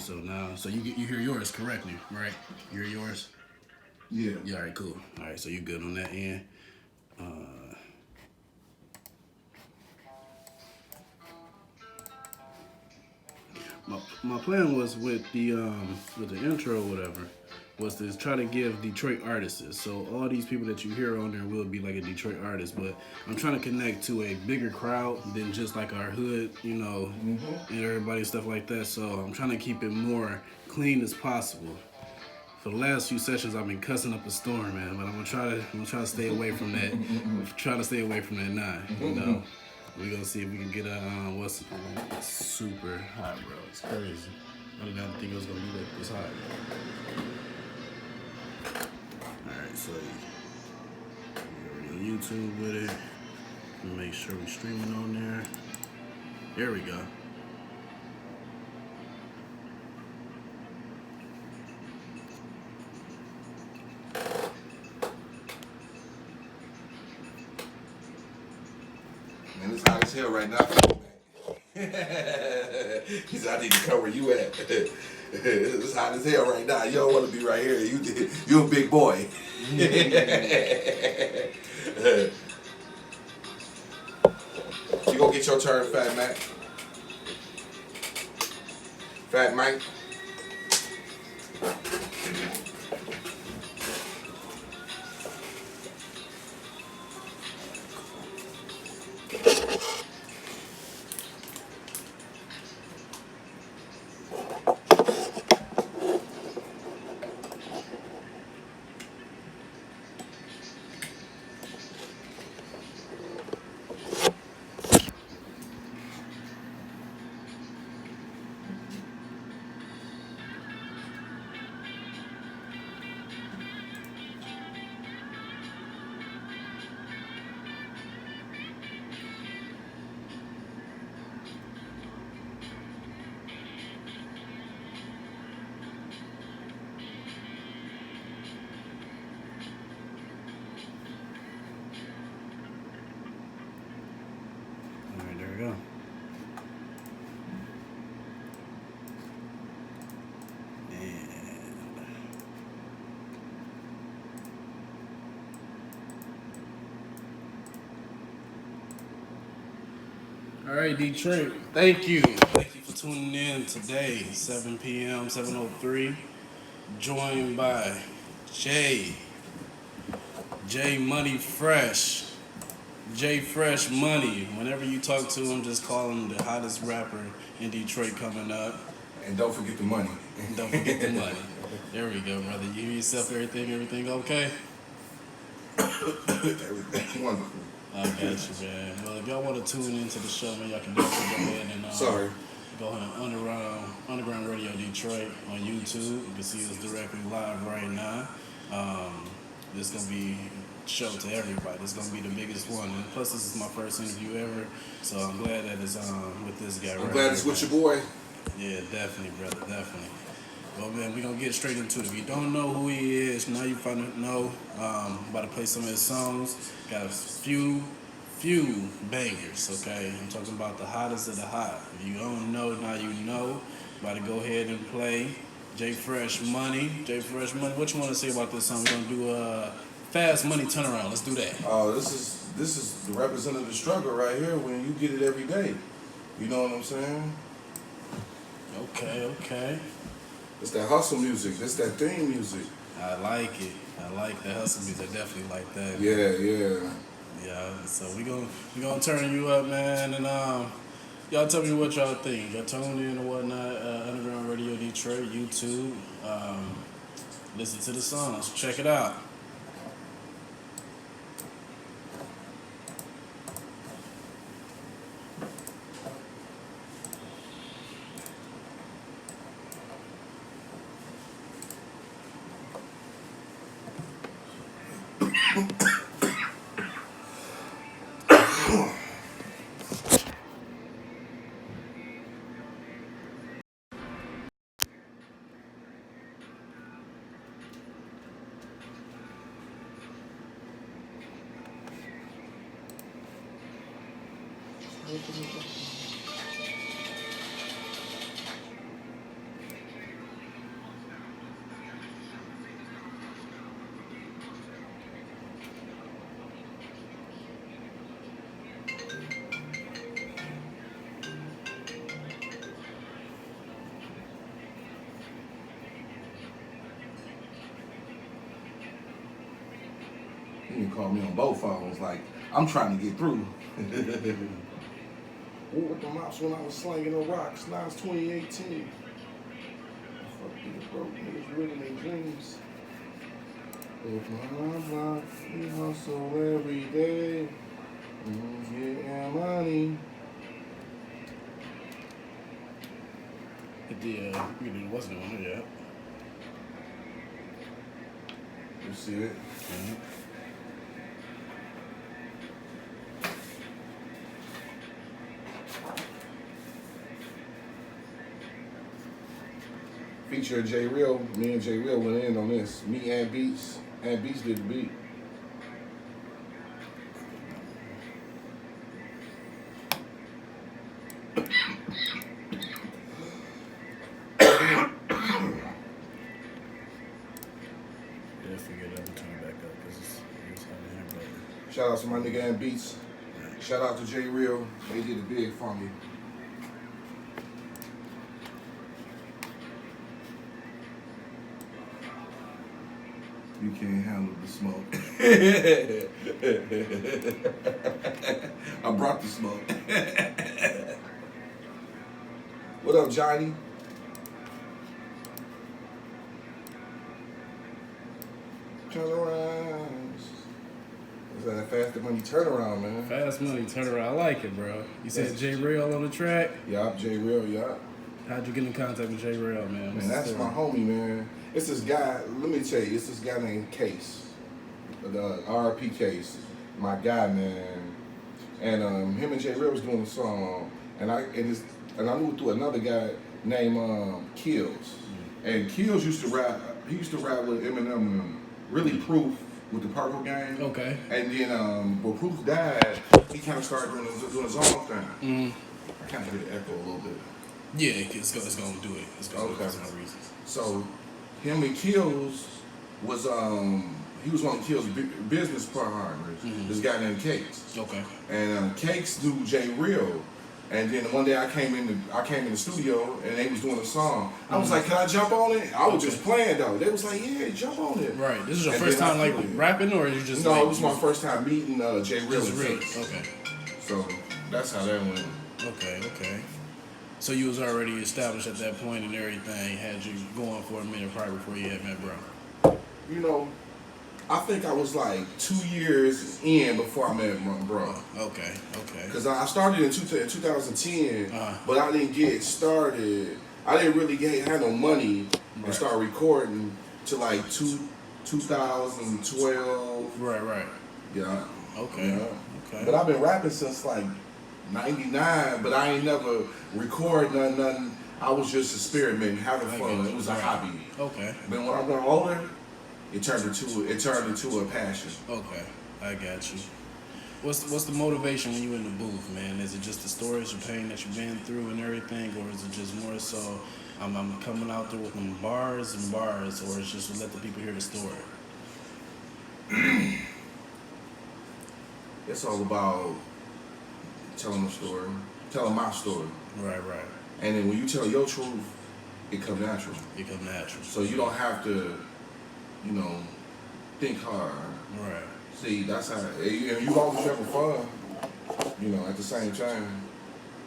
So now, so you hear yours correctly, right? You hear yours? Yeah. Yeah. All right. Cool. All right. So you good on that end? Uh, my plan was with the intro or whatever was to try to give Detroit artists. So all these people that you hear on there will be like a Detroit artist, but I'm trying to connect to a bigger crowd than just like our hood, and everybody stuff like that. So I'm trying to keep it more clean as possible. For the last few sessions, I've been cussing up a storm, man. But I'm gonna try to stay away from that. Try to stay away from that nine. We gonna see if we can get a what's super hot, bro. It's crazy. I did not think it was gonna be this hot. All right, so we're on YouTube with it. Make sure we're streaming on there. There we go. Man, it's hot as hell right now. He said, I need to come where you at. It's hot as hell right now. You don't want to be right here. You a big boy. You gonna get your turn, Fat Mac. Fat Mike. All right, there we go. All right, Detroit. Thank you. Thank you for tuning in today, 7 p.m., 7:03. Joined by Jay Money Fresh. Jay Fresh Money. Whenever you talk to him, just call him the hottest rapper in Detroit coming up. And don't forget the money. Don't forget the money. There we go, brother. You hear yourself, everything okay? Everything wonderful. I got you, man. Well, if y'all want to tune into the show, man, y'all can definitely go ahead and Sorry. go on Underground Radio Detroit on YouTube. You can see us directly live right now. This is gonna be a show to everybody. This is gonna be the biggest one. And plus, this is my first interview ever, so I'm glad that it's with this guy. I'm glad it's with your boy. Yeah, definitely, brother, definitely. Well, man, we're going to get straight into it. If you don't know who he is, now you finally know. About to play some of his songs. Got a few bangers, okay? I'm talking about the hottest of the hot. If you don't know, now you know. About to go ahead and play Jay Fresh Money. Jay Fresh Money. What you want to say about this song? We're going to do a Fast Money Turnaround. Let's do that. Oh, this is the representative struggle right here when you get it every day. You know what I'm saying? Okay. It's that hustle music. It's that theme music. I like it. I like the hustle music. I definitely like that. Yeah. Yeah, so we gonna turn you up, man, and y'all tell me what y'all think. Y'all tune in or whatnot. Underground Radio Detroit, YouTube. Listen to the songs. Check it out. call me on both phones. Like, I'm trying to get through. What with the mops when I was slanging the rocks? Now it's 2018. Fuck these broke niggas living their dreams. If my we hustle every day, getting money. It wasn't on it yet. You see it? Mm-hmm. Feature J Real. Me and J Real went in on this. Me and Beats. And Beats did the beat. Shout out to my nigga and Beats. Shout out to J Real. They did it big for me. You can't handle the smoke. I brought the smoke. What up, Johnny? Turn around. Is that a fast money turnaround, man? Fast money turnaround. I like it, bro. You said J Real on the track? Yup, J Real, yup. How'd you get in contact with J Real, man? Man, that's my homie, man. It's this guy, let me tell you, it's this guy named Case. The RP Case. My guy, man. And him and J Real was doing a song. And I moved through another guy named Kills. And Kills used to rap, he used to rap with Eminem and Really Proof with the Purple Gang. Okay. And then when Proof died, he kind of started doing his own thing. Mm-hmm. I kind of hear the echo a little bit. Yeah, it's going to do it. It's going to do it for no reason. So, him and Kills was, he was one of Kills' business partners. Mm-hmm. This guy named Cakes. Okay. And Cakes knew J Real. And then one day I came in the studio and they was doing a song. I was like, "Can I jump on it?" I was just playing though. They was like, "Yeah, jump on it." Right. This is your first time like rapping, or you just? No, like, it was my first time meeting J Real. Okay. So that's how that went. Okay. So you was already established at that point and everything. Had you going for a minute probably before you had met bro. You know, I think I was like 2 years in before I met bro. Okay. Because I started in 2010, but I didn't get started. I didn't really have no money to start recording till like 2012. Right. Yeah. Okay. Yeah. But I've been rapping since like 99, but I ain't never recorded nothing. I was just experimenting, having fun. It was a hobby. Okay. But when I got older, it turned into a passion. Okay, I got you. What's the motivation when you in the booth, man? Is it just the stories of pain that you've been through and everything, or is it just more so I'm coming out there with them bars, or it's just to let the people hear the story? It's all about telling the story, telling my story. Right. And then when you tell your truth, it comes natural. So you don't have to, think hard. Right. See, that's how, you always having fun, at the same time.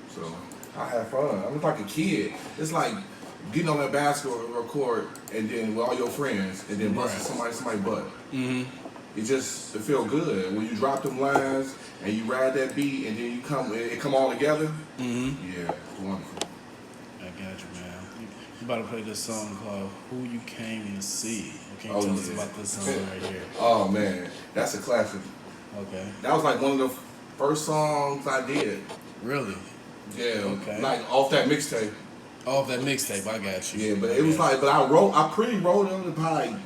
So I have fun. I'm like a kid. It's like getting on that basketball court and then with all your friends and then busting somebody's butt. Mm-hmm. It feel good when you drop them lines and you ride that beat and then it come all together. Mm-hmm. Yeah, it's wonderful. I got you, man. You about to play this song called "Who You Came to See." Can you tell us about this song right here? Oh man, that's a classic. Okay. That was like one of the first songs I did. Really? Yeah. Okay. Like off that mixtape. Off that mixtape, I got you. Yeah, but it was like, I pre-wrote it probably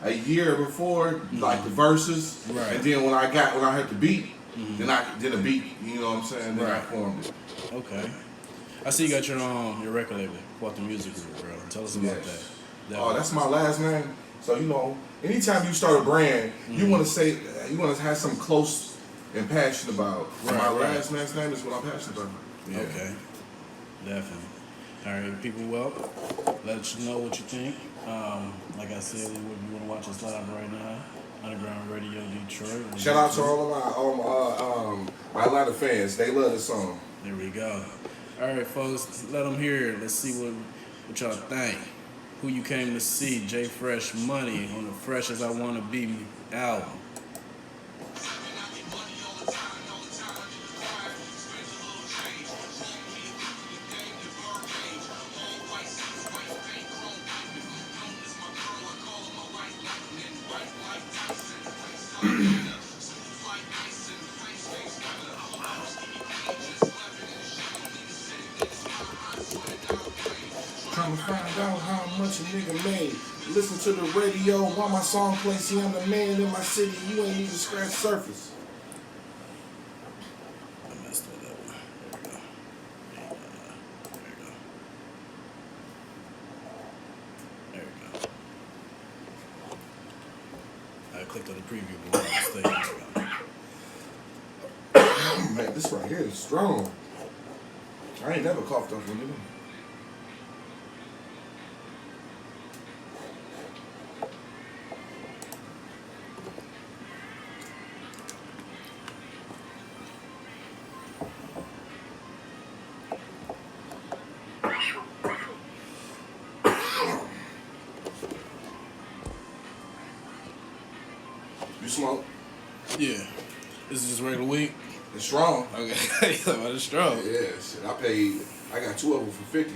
a year before, like the verses. Right. And then when I had the beat, then I did a beat. You know what I'm saying? Then I formed it. Okay. I see you got your record label, Quantum Music Group, bro. Tell us about that. That's my last name. So anytime you start a brand, you want to have something close and passionate about. My last name is what I'm passionate about. Yeah. Okay. Definitely. All right, people. Well, let us know what you think. Like I said, if you want to watch us live right now, Underground Radio Detroit. Shout out to all of my Atlanta fans. They love this song. There we go. All right, folks, let them hear it. Let's see what y'all think. Who you came to see? J Fresh Money on the Fresh as I Wanna Be album. Trying to find out how much a nigga made. Listen to the radio while my song plays. See, I'm the man in my city. You ain't even scratch surface. I messed that up. There we go. I clicked on the preview below the stage. Man, this right here is strong. I ain't never coughed up one of them. You smoke? Yeah. This is just regular weed? It's strong. Okay. But it's strong. Yeah, shit. I got 2 of them for 50.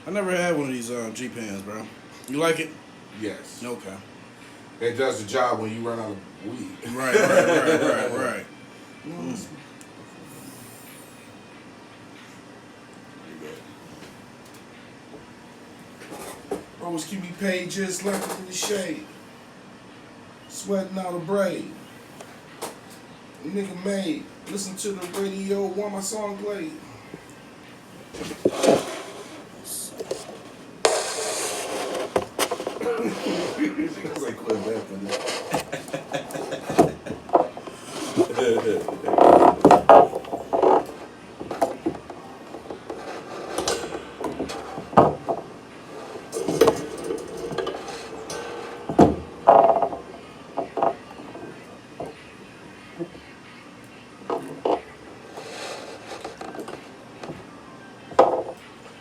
I never had one of these G-Pans, bro. You like it? Yes. Okay. It does the job when you run out of weed. Right. Always keep me paid just like in the shade. Sweating out a braid. Nigga made. Listen to the radio while my song played. It's like quit laughing.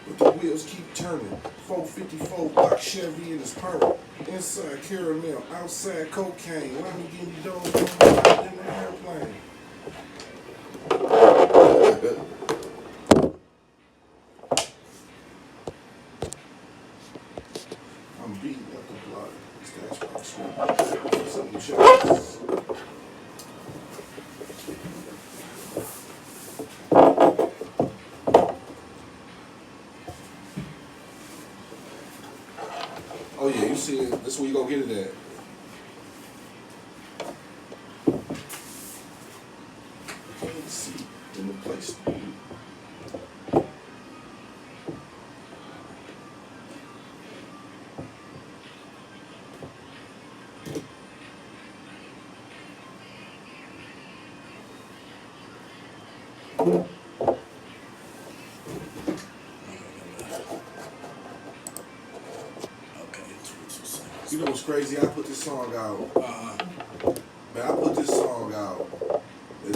But the wheels keep turning. 454 block Chevy in his perm. Inside caramel, outside cocaine. Lamborghini doors in the airplane. I'm beating up the block. Stash box sweet. Something shows. Oh yeah, you see it. That's where you gonna get it at. Can't see in the place. You know what's crazy? I put this song out. Man, I put this song out in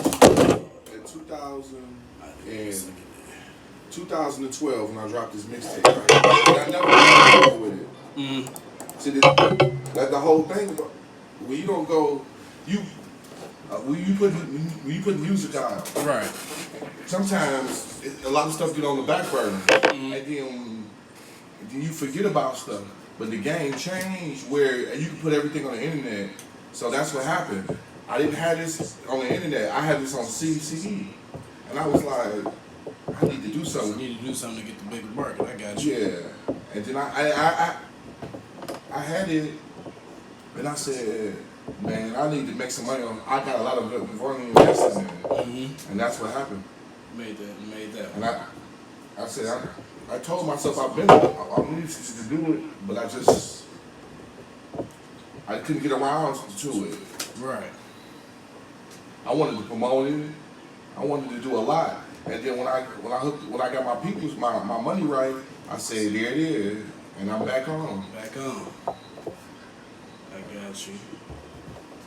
2012 when I dropped this mixtape. Right? And I never went with it. See, that the whole thing. When you don't go, when you put music out, Right. sometimes a lot of stuff get on the back burner, and then you forget about stuff. But the game changed where you can put everything on the internet. So that's what happened. I didn't have this on the internet. I had this on CD. And I was like, I need to do something. You need to do something to get the bigger market. I got you. Yeah. And then I had it, and I said, man, I need to make some money on. I got a lot of money invested in it, and that's what happened. Made that. And I said, I told myself I needed to do it, but I couldn't get around to it. Right. I wanted to promote it. I wanted to do a lot. And then when I got my money right, I said, there it is, and I'm back on. Back on. got you.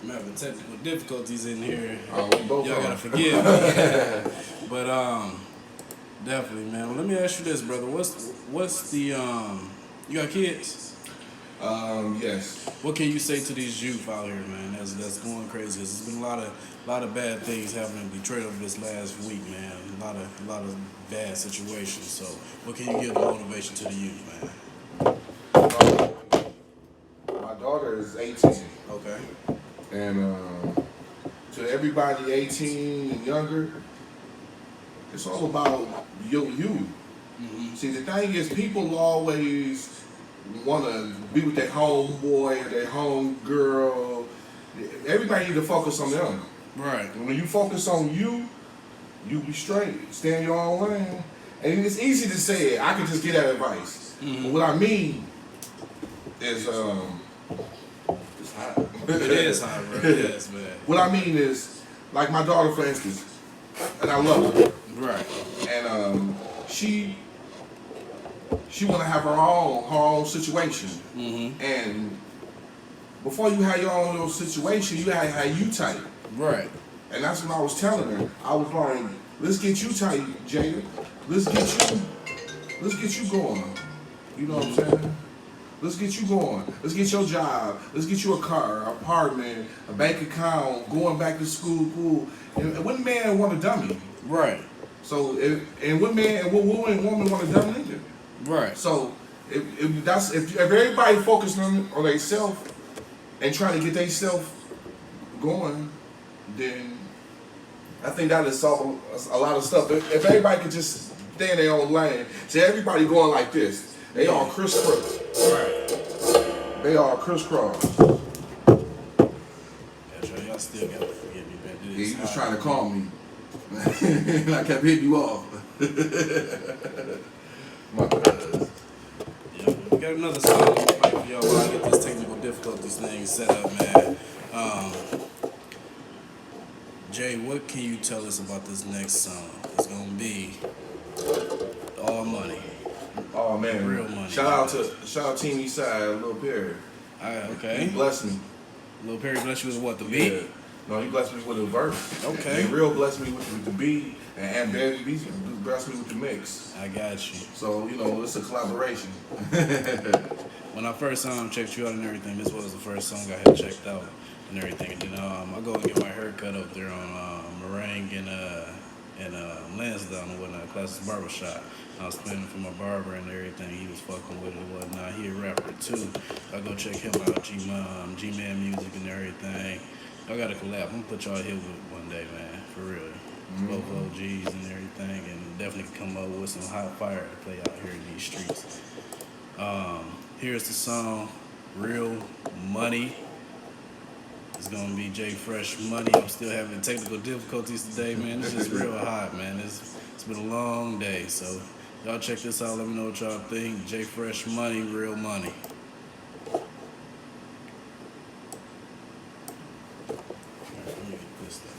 I'm having technical difficulties in here. Oh, we both Y'all are. gotta forgive me. But definitely, man. Well, let me ask you this, brother. What's the you got kids? Yes. What can you say to these youth out here, man? That's going crazy. There's been a lot of bad things happening in Detroit over this last week, man. A lot of bad situations. So, what can you give the motivation to the youth, man? My daughter is 18. Okay. And to everybody 18 and younger, it's all about you. Mm-hmm. See, the thing is, people always want to be with their homeboy or their homegirl. Everybody need to focus on them. Right. When you focus on you be straight. Stay in your own lane. And it's easy to say it. I can just get that advice. Mm-hmm. But what I mean is, it's hot. It is hot, bro. It is, man. What I mean is, like my daughter, for instance, and I love her. Right. And she want to have her own situation. Mm-hmm. And before you have your own little situation, you have to have you tight. Right. And that's what I was telling her. I was like, let's get you tight, Jada. Let's get you going. You know what I'm saying? Let's get you going. Let's get your job. Let's get you a car, an apartment, a bank account, going back to school. And what man want a dummy? Right. So, and what man and what woman want a dummy either? Right. So, if everybody focusing on themselves and trying to get themselves going, then I think that is solve a lot of stuff. If everybody could just stay in their own lane, see everybody going like this, they all crisscross. Right. They all crisscross. That's right. Y'all still gotta forgive me, man. Yeah, you was trying to call me. I kept hitting you off. My bad. Yeah, we got another song to play for y'all while I get this technical difficulties thing set up, man. Jay, what can you tell us about this next song? It's gonna be all money. Oh man, Real money. Shout out Team Eastside, Lil Perry. Okay. He blessed me. Lil Perry bless you with what, the beat? Yeah. No, he blessed me with a verse. Okay. He real blessed me with the beat, and Baby B blessed me with the mix. I got you. So, you know, it's a collaboration. When I first checked you out and everything, this was the first song I had checked out and everything. And then I go and get my hair cut up there on Meringue and Lansdowne and whatnot, Classic Barbershop. I was playing for my barber and everything. He was fucking with it and whatnot. He a rapper too. I go check him out, G-Man Music and everything. I got a collab. I'm gonna put y'all here with one day, man. For real. Both OGs and everything, and definitely come up with some hot fire to play out here in these streets. Here's the song, Real Money. It's gonna be J Fresh Money. I'm still having technical difficulties today, man. It's just real hot, man. It's been a long day, so y'all check this out. Let me know what y'all think. J Fresh Money, Real Money. Let me get this thing.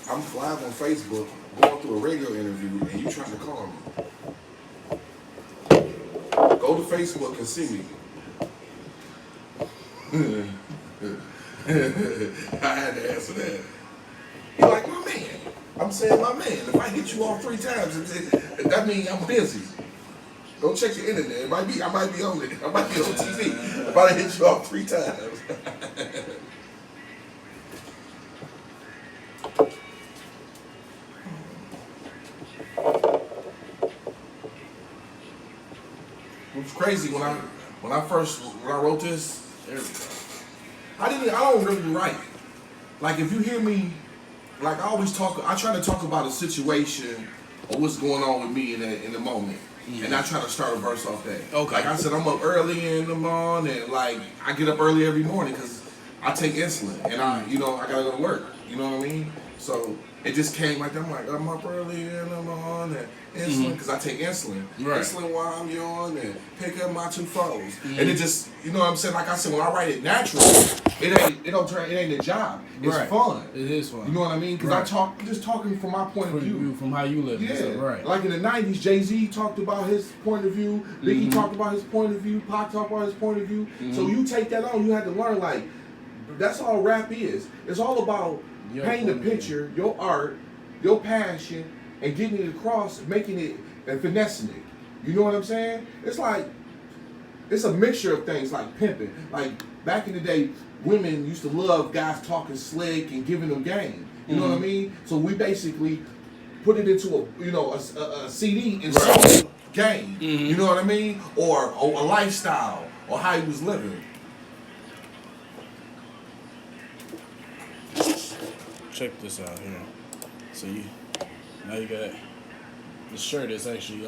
I'm live on Facebook, going through a radio interview, and you trying to call me. Go to Facebook and see me. I had to answer that. You're like, my man. I'm saying my man. If I hit you off 3 times, that means I'm busy. Go check the internet. I might be on it. I might be on TV. If I hit you off 3 times. It was crazy when I wrote this. There we go. I don't really write. Like if you hear me, like I try to talk about a situation or what's going on with me in the moment. And I try to start a verse off that. Okay. Like I said, I'm up early in the morning. Like I get up early every morning because I take insulin and I gotta go to work. You know what I mean? So it just came like that. I'm up early in the morning, insulin because I take insulin. Right. Insulin while I'm yawning, pick up my 2 phones, and it just, you know what I'm saying? Like I said, when I write it natural, It ain't a job. It's Right. fun. It is fun. You know what I mean? Because Right. I'm just talking from my point of view. From how you live. Yeah, So, right. like in the '90s, Jay-Z talked about his point of view. Biggie talked about his point of view. Pac talked about his point of view. So you take that on. You had to learn like that's all rap is. It's all about Your painting a point of view. picture, your art, your passion, and getting it across, making it and finessing it. You know what I'm saying? It's like it's a mixture of things like pimping. Like back in the day, women used to love guys talking slick and giving them game. You know what I mean? So we basically put it into a CD and sold game. You know what I mean? Or a lifestyle or how he was living. Check this out here. So now you got the shirt is actually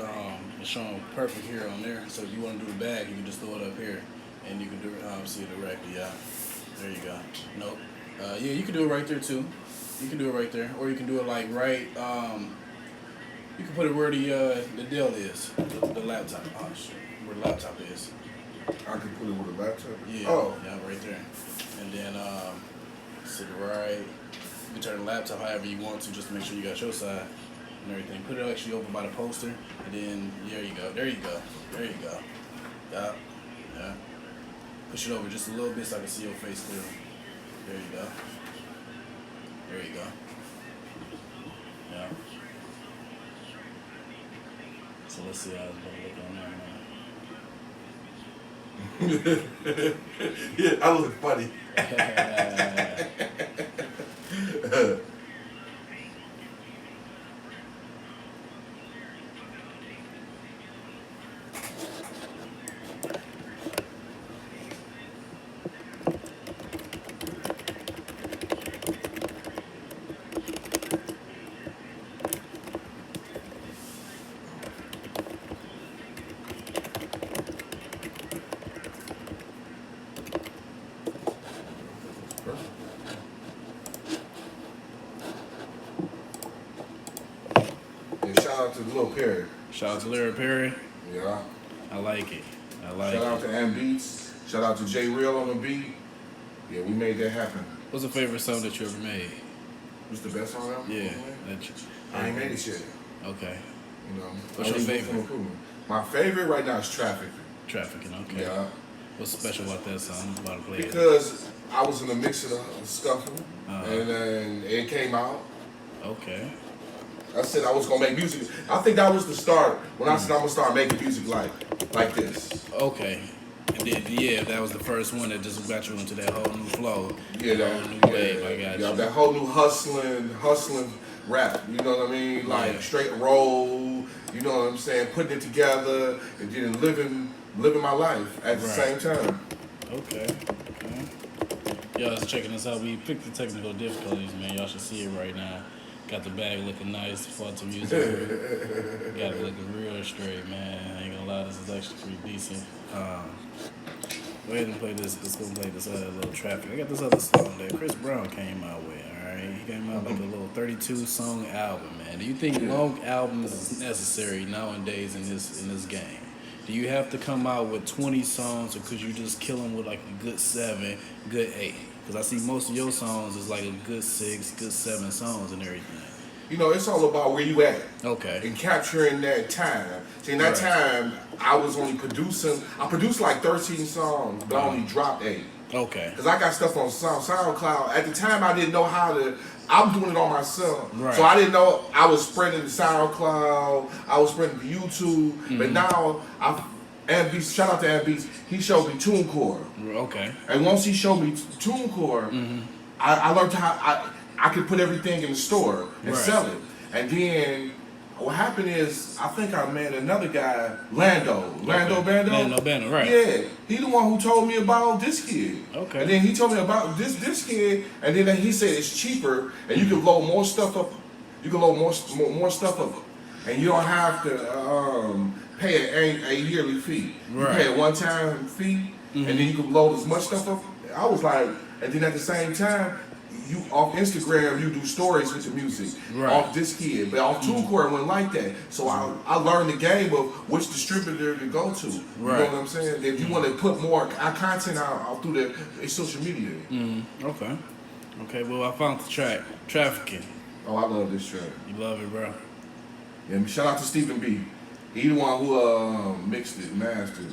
it's showing perfect here on there. So if you want to do the bag, you can just throw it up here, and you can do see it directly. Yeah, there you go. Nope. Yeah, you can do it right there too. You can do it right there, or you can do it like right. You can put it where the deal is, the laptop. Oh shit, where the laptop is. I can put it with a laptop. Yeah. Oh. Yeah, right there. And then sit it right. You can turn the laptop however you want to, just to make sure you got your side and everything. Put it actually over by the poster, and then there you go. There you go. There you go. Yeah. Yeah. Push it over just a little bit so I can see your face clearly. There you go. There you go. Yeah. So let's see how it's gonna look on there, man. Yeah, I look funny. And shout out to Lil Perry. Shout out to Larry Perry. Yeah. I like it. I like Shout out it. to M Beats. Shout out to J Real on the beat. Yeah, we made that happen. What's the favorite song that you ever made? What's the best song ever? Yeah. That you, I ain't made it yet. Okay. You know. What's your I need favorite? some improvement. My favorite right now is Traffic. Trafficking. Okay. Yeah. What's special about that song? I'm about to play it. Because I was in the mix of the scuffle, Uh-huh. and then it came out. Okay. I said I was gonna make music. I think that was the start when I said I'm gonna start making music like this. Okay. And then, yeah, that was the first one that just got you into that whole new flow. Yeah, that that whole new wave. I got yeah, you. that whole new hustling rap. You know what I mean? Like Yeah. straight roll. You know what I'm saying? Putting it together and then living my life at the Right. same time. Okay. Okay. Y'all just checking us out. We picked the technical difficulties, man. Y'all should see it right now. Got the bag looking nice, fought to music. Got it looking real straight, man. I ain't gonna lie, this is actually pretty decent. Go ahead and play this. Let's go play this little Traffic. I got this other song that Chris Brown came out with, alright? He came out like a little 32 song album, man. Do you think long albums is necessary nowadays in this game? Do you have to come out with 20 songs, or could you just kill them with like a good 7, good 8? Because I see most of your songs is like a good 6, good 7 songs and everything. You know, it's all about where you at. Okay. And capturing that time. See, in that time, I was only producing. I produced like 13 songs, but I only dropped 8. Okay. Because I got stuff on SoundCloud. At the time, I didn't know how to. I'm doing it on myself. Right. So I didn't know I was spreading to SoundCloud. I was spreading to YouTube. But now, Beats, shout out to Beats, he showed me TuneCore. Okay. And once he showed me TuneCore, I learned how I could put everything in the store and sell it. And then what happened is, I think I met another guy, Lando Bando. Lando Bando, right. Yeah, he the one who told me about this kid. Okay. And then he told me about this kid, and then he said it's cheaper, and you can load more stuff up. You can load more stuff up, and you don't have to pay a yearly fee. Right. You pay a one-time fee, and then you can load as much stuff up. I was like, and then at the same time, you off Instagram, you do stories with the music. Right. Off this kid, but off TuneCore, it wasn't like that. So I learned the game of which distributor to go to. You Right. know what I'm saying? If you want to put more content out through the social media. Okay. Okay, well, I found the track, Trafficking. Oh, I love this track. You love it, bro. Yeah, shout out to Stephen B. He the one who mixed it, mastered.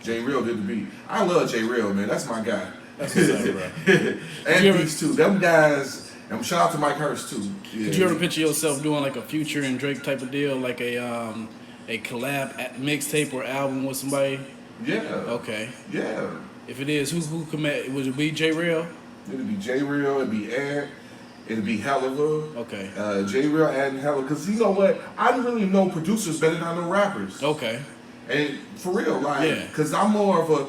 J Real did the beat. I love J Real, man. That's my guy. That's what's up, bro. And these two, them guys. And shout out to Mike Hurst too. Yeah. Did you ever picture yourself doing like a Future and Drake type of deal, like a collab mixtape or album with somebody? Yeah. Okay. Yeah. If it is, who could would it be J Real? It'd be J Real. It'd be Ant. It'd be Helliver. Okay. J Real and Helliver. Cause you know what? I don't really know producers better than I know rappers. Okay. And for real, like, Yeah. cause I'm more of a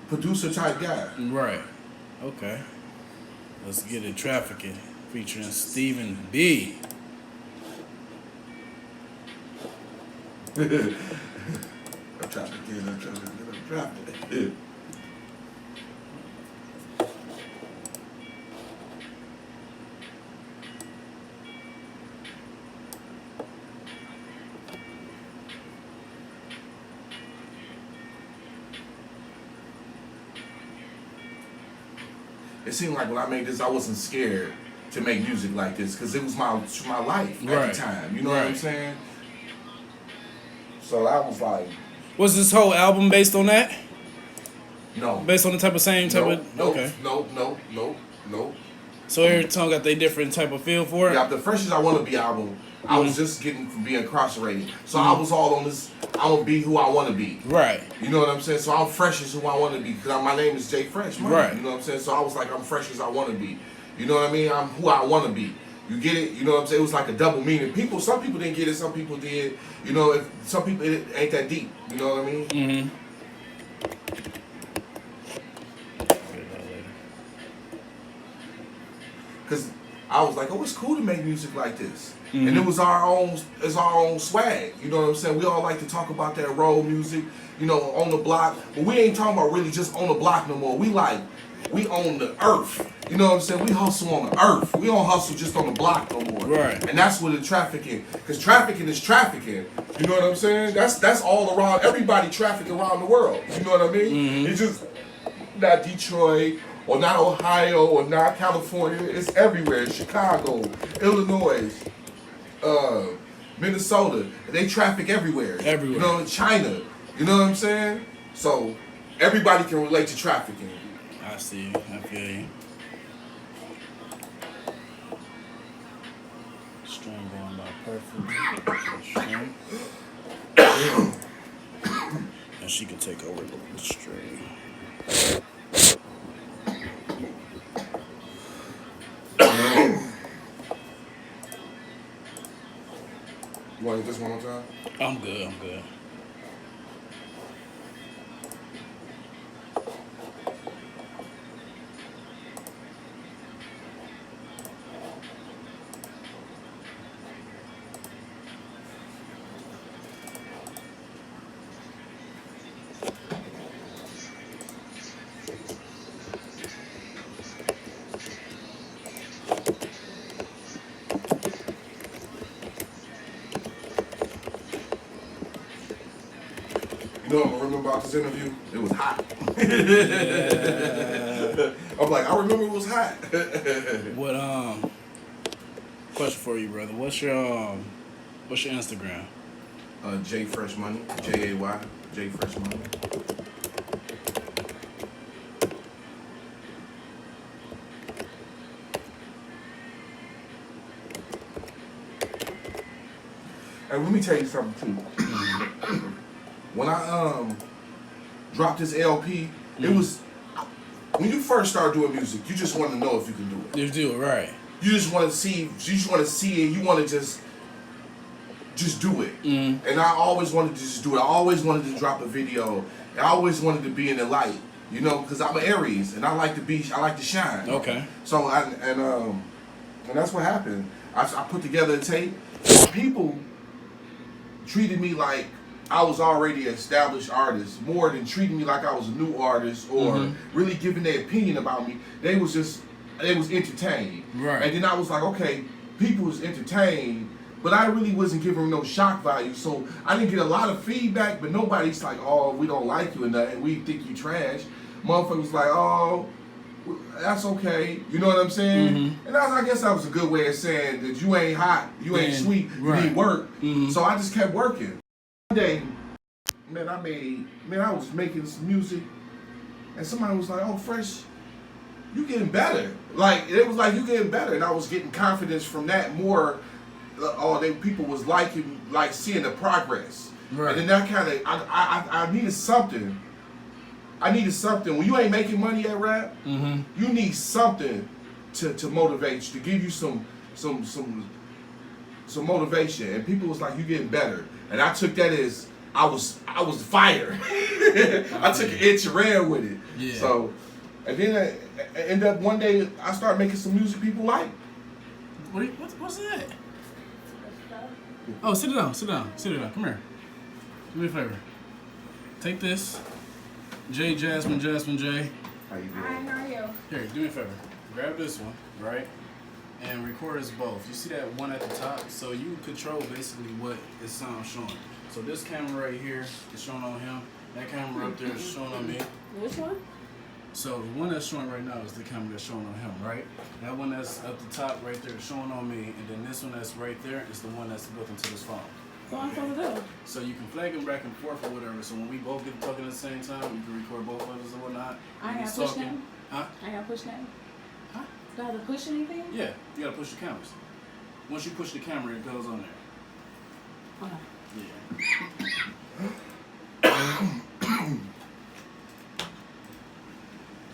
producer type guy. Right. Okay. Let's get it. Trafficking, featuring Stephen B. I'm trafficking. It seemed like when I made this, I wasn't scared to make music like this because it was my life at Right. the time. You know what I'm Right. saying? So I was like, Was this whole album based on that? no. Based on the type of same type of. Okay. No. So every song got their different type of feel for it. Yeah, the Fresh As I Want to Be album, I was just getting from being incarcerated. So I was all on this, I'm going to be who I want to be. Right. You know what I'm saying? So I'm fresh as who I want to be because my name is Jay Fresh, man. Right. You know what I'm saying? So I was like, I'm fresh as I want to be. You know what I mean? I'm who I want to be. You get it? You know what I'm saying? It was like a double meaning. Some people didn't get it, some people did. You know, some people, it ain't that deep. You know what I mean? Mm-hmm. Because I was like, oh, it's cool to make music like this. And it was our own swag. You know what I'm saying? We all like to talk about that road music, you know, on the block. But we ain't talking about really just on the block no more. We own the earth. You know what I'm saying? We hustle on the earth. We don't hustle just on the block no more. Right. And that's what the trafficking, because trafficking is trafficking. You know what I'm saying? That's all around, everybody traffic around the world. You know what I mean? It's just not Detroit or not Ohio or not California. It's everywhere. Chicago, Illinois, Minnesota. They traffic everywhere. Everywhere. You know, China. You know what I'm saying? So everybody can relate to trafficking. I see. I feel you. String going by perfect. String. And she can take over the string. You want to hit this one more time? I'm good. I'm good. You know what I remember about this interview? It was hot. I'm like, I remember it was hot. What question for you, brother? What's your Instagram? J Fresh Money, Jay, J Fresh Money. And let me tell you something too. When I dropped this LP, it was when you first start doing music, you just want to know if you can do it. You do it right. You just want to see. You just want to see it. You want to just do it. And I always wanted to just do it. I always wanted to drop a video. I always wanted to be in the light. You know, because I'm an Aries and I like to shine. Okay. So and that's what happened. I put together a tape. People treated me like I was already an established artist, more than treating me like I was a new artist or really giving their opinion about me. They was just they was entertained. Right. And then I was like, okay, people was entertained, but I really wasn't giving them no shock value. So I didn't get a lot of feedback, but nobody's like, oh, we don't like you and that, we think you trash. Motherfuckers was like, oh, that's okay. You know what I'm saying? Mm-hmm. And I guess that was a good way of saying that you ain't hot, you ain't sweet, you need work. Mm-hmm. So I just kept working. One day, man, I was making some music, and somebody was like, oh, Fresh, you getting better. Like, it was like, you getting better. And I was getting confidence from that more. People was liking, like seeing the progress. Right. And then that kind of, I needed something. I needed something. When you ain't making money at rap, Mm-hmm. you need something to motivate you, to give you some motivation. And people was like, you getting better. And I took that as, I was fire. I took an inch ran with it. Yeah. So, and then I ended up one day, I started making some music people like. What's that? Oh, sit down. Come here. Do me a favor. Take this. Jasmine J. How you doing? Hi, how are you? Here, do me a favor. Grab this one, right? And record us both. You see that one at the top? So you control basically what is sound showing. So this camera right here is showing on him. That camera up there is showing on me. Which one? So the one that's showing right now is the camera that's showing on him, right? That one that's at the top right there is showing on me, and then this one that's right there is the one that's built into this phone. What I'm supposed to do? So you can flag them back and forth or whatever. So when we both get talking at the same time, you can record both of us and whatnot. I And ain't he's got push talking. nothing? Huh? I gotta push nothing? Huh? Do I have to push anything? Yeah, you gotta push the cameras. Once you push the camera, it goes on there. Okay. Yeah.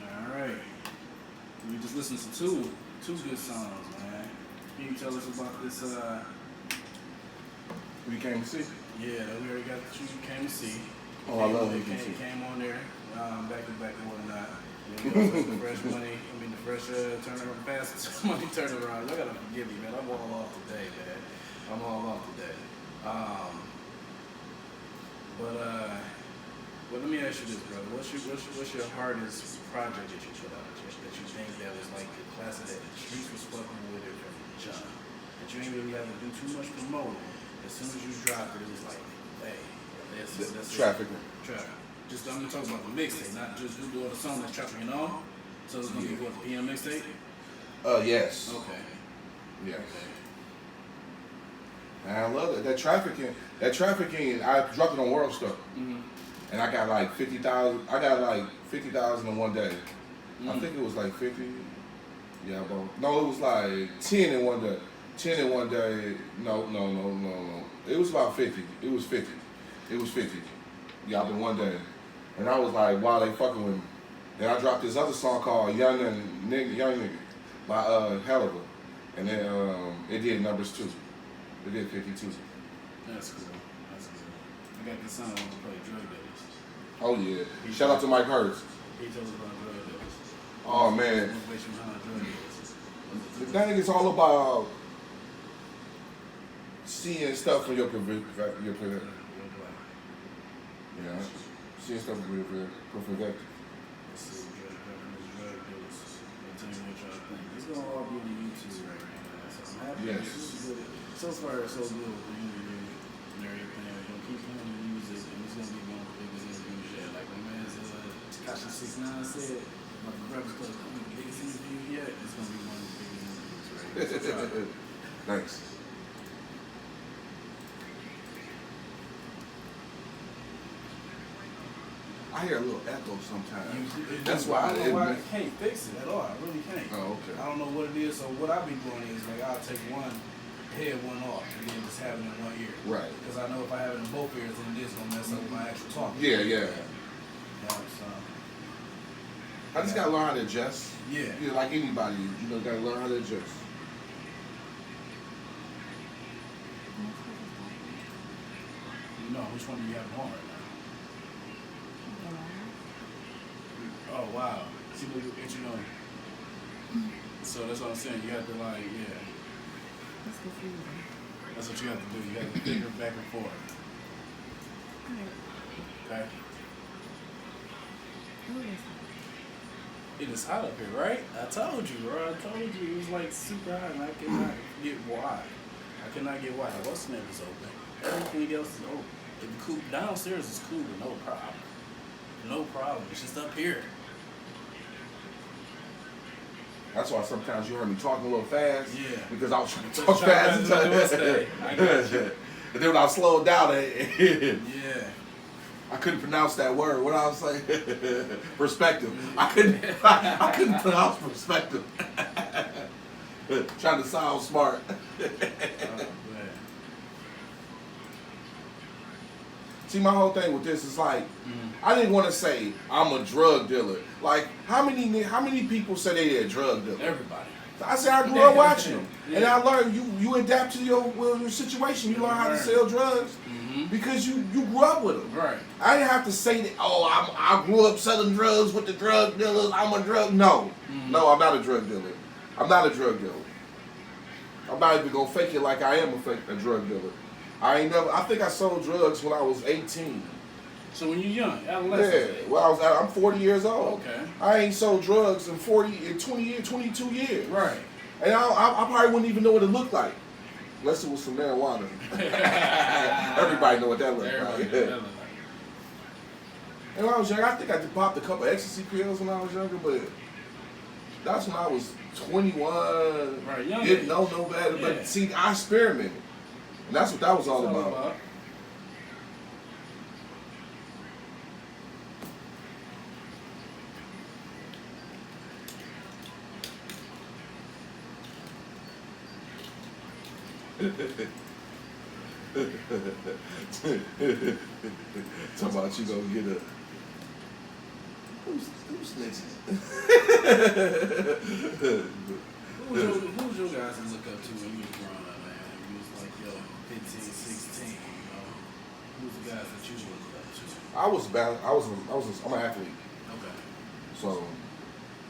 All right. We just listened to two good songs, man. Can you tell us about this? You came to see? Yeah, we already got the you came to see. Oh, I love it. Came on there, back to back and whatnot. The fresh money. I mean, the fresh turnaround, fast money turnaround. Y'all gotta forgive me, man. I'm all off today, man. I'm all off today. But let me ask you this, brother. What's your hardest project that you put out that you think that was like the classic that the streets was fucking with it from John? That you ain't really have to do too much promoting. As soon as you dropped it, it was like, hey, that's Traffic. Traffic. Just I'm talking about the mixtape, not just you doing a song that's trafficking on. So it's gonna be what, the PM mixtape? Yes. Okay. Yes. Okay. And I love it. That trafficking, I dropped it on World Star. Mm-hmm. And I got like 50,000. I got like 50,000 in one day. Mm-hmm. I think it was like 50. Yeah, bro. No, it was like 10 in one day. 10 in one day. No. It was about 50. It was 50. Yeah, in one day. And I was like, wow, they fucking with me. Then I dropped this other song called Young Nigga by Helliver. And then it did numbers too. It did 52. That's cool. I got this song I want to play, Drug Dealers. Oh yeah. Shout out to Mike Hurts. He tells us about Drug Dealers. Oh man. Motivation behind Drug Dealers. That nigga's all about seeing stuff from your yeah, seeing stuff from your perspective. Let's see, Drug Dealers. I'll tell you what y'all think. It's gonna all be on the YouTube right now. So I'm happy. Yes. So far, it's so good with the interview and everything. We're gonna keep playing the music, and it's gonna be one of the biggest interviews yet. Like my man Tekashi 6ix9ine said, like the Breakfast Club, the biggest interview yet. It's gonna be one of the biggest interviews, right? Thanks. I hear a little echo sometimes. That's why I don't know why I can't fix it at all. I really can't. Oh, okay. I don't know what it is. So what I be doing is like I'll take one head, one off, and then just have it in one ear. Right. Because I know if I have it in both ears, then it's gonna mess up with my actual talking. Yeah. So, I just gotta learn how to adjust. yeah. Like anybody, gotta learn how to adjust. Which one do you have on right now? Oh wow. See what So that's what I'm saying. You have to like, yeah. That's confusing. That's what you have to do. You have to figure it back and forth. Okay. Who is It is hot up here, right? I told you, bro. I told you it was like super hot, and I cannot get wide. I cannot get wide. What's name is open? Everything else is open. If you cool downstairs is cool, no problem. No problem. It's just up here. That's why sometimes you heard me talking a little fast. Yeah. Because I was trying to Just talk trying fast. to do this thing. I got you. And then when I slowed down, Yeah. I couldn't pronounce that word. What I was saying? Perspective. I couldn't pronounce perspective. Trying to sound smart. Oh, man. See, my whole thing with this is like, I didn't want to say I'm a drug dealer. Like, how many people say they a drug dealer? Everybody. I said I grew up watching them, Yeah. and I learned you adapt to your situation. You learn how to sell drugs because you grew up with them. Right. I didn't have to say that. Oh, I grew up selling drugs with the drug dealers. I'm a drug. No, no, I'm not a drug dealer. I'm not a drug dealer. I'm not even gonna fake it like I am a drug dealer. I think I sold drugs when I was 18. So when you're young, adolescent. Yeah, well, I'm 40 years old. Okay. I ain't sold drugs in 22 years. Right. And I probably wouldn't even know what it looked like. Unless it was some marijuana. Everybody know what that looked Everybody like. know what that look And when I was young, I think I popped a couple ecstasy pills when I was younger, but that's when I was 21. Right, young Didn't age. know no better. Yeah. But see, I experimented. And that's what that was all It's about. Talking about you gonna get a who's snitching? Who was your guys to look up to when you was growing up, man? You was like, 15, 16, you know? Who's the guys that you looked up to? I'm an athlete. Okay. So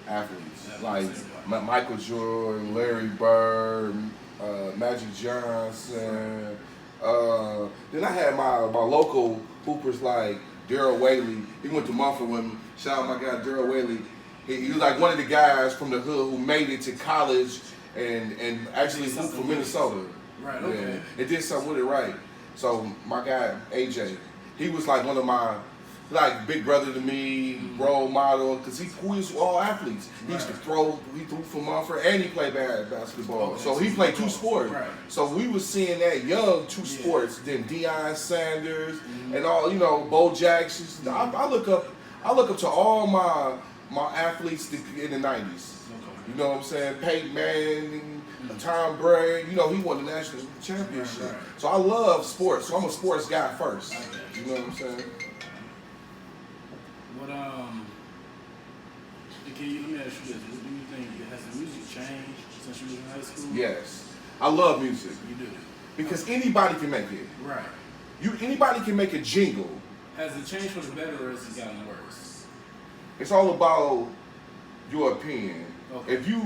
athletes. Yeah, Like same. Michael Jordan, Larry Bird, Magic Johnson. Then I had my local hoopers like Daryl Whaley. He went to Mumford with me. Shout out my guy Daryl Whaley. He was like one of the guys from the hood who made it to college and actually hooped for Minnesota. Right, okay. Yeah, it did something with it right. So my guy AJ, he was like one of my big brother to me, role model, because we was all athletes. He used to he threw for Mumford, and he played basketball. Okay, So he played two sports. Right. So we was seeing that young two sports. Then Deion Sanders and all, Bo Jackson. I look up to all my athletes in the 90s. Okay. You know what I'm saying? Peyton Manning, Tom Brady. He won the national championship. Right. So I love sports. So I'm a sports guy first. Okay. You know what I'm saying? What let me ask you this. What do you think, has the music changed since you was in high school? Yes. I love music You do. because anybody can make it. Right. Anybody can make a jingle. Has it changed for the better or has it gotten worse? It's all about your opinion. Okay. If you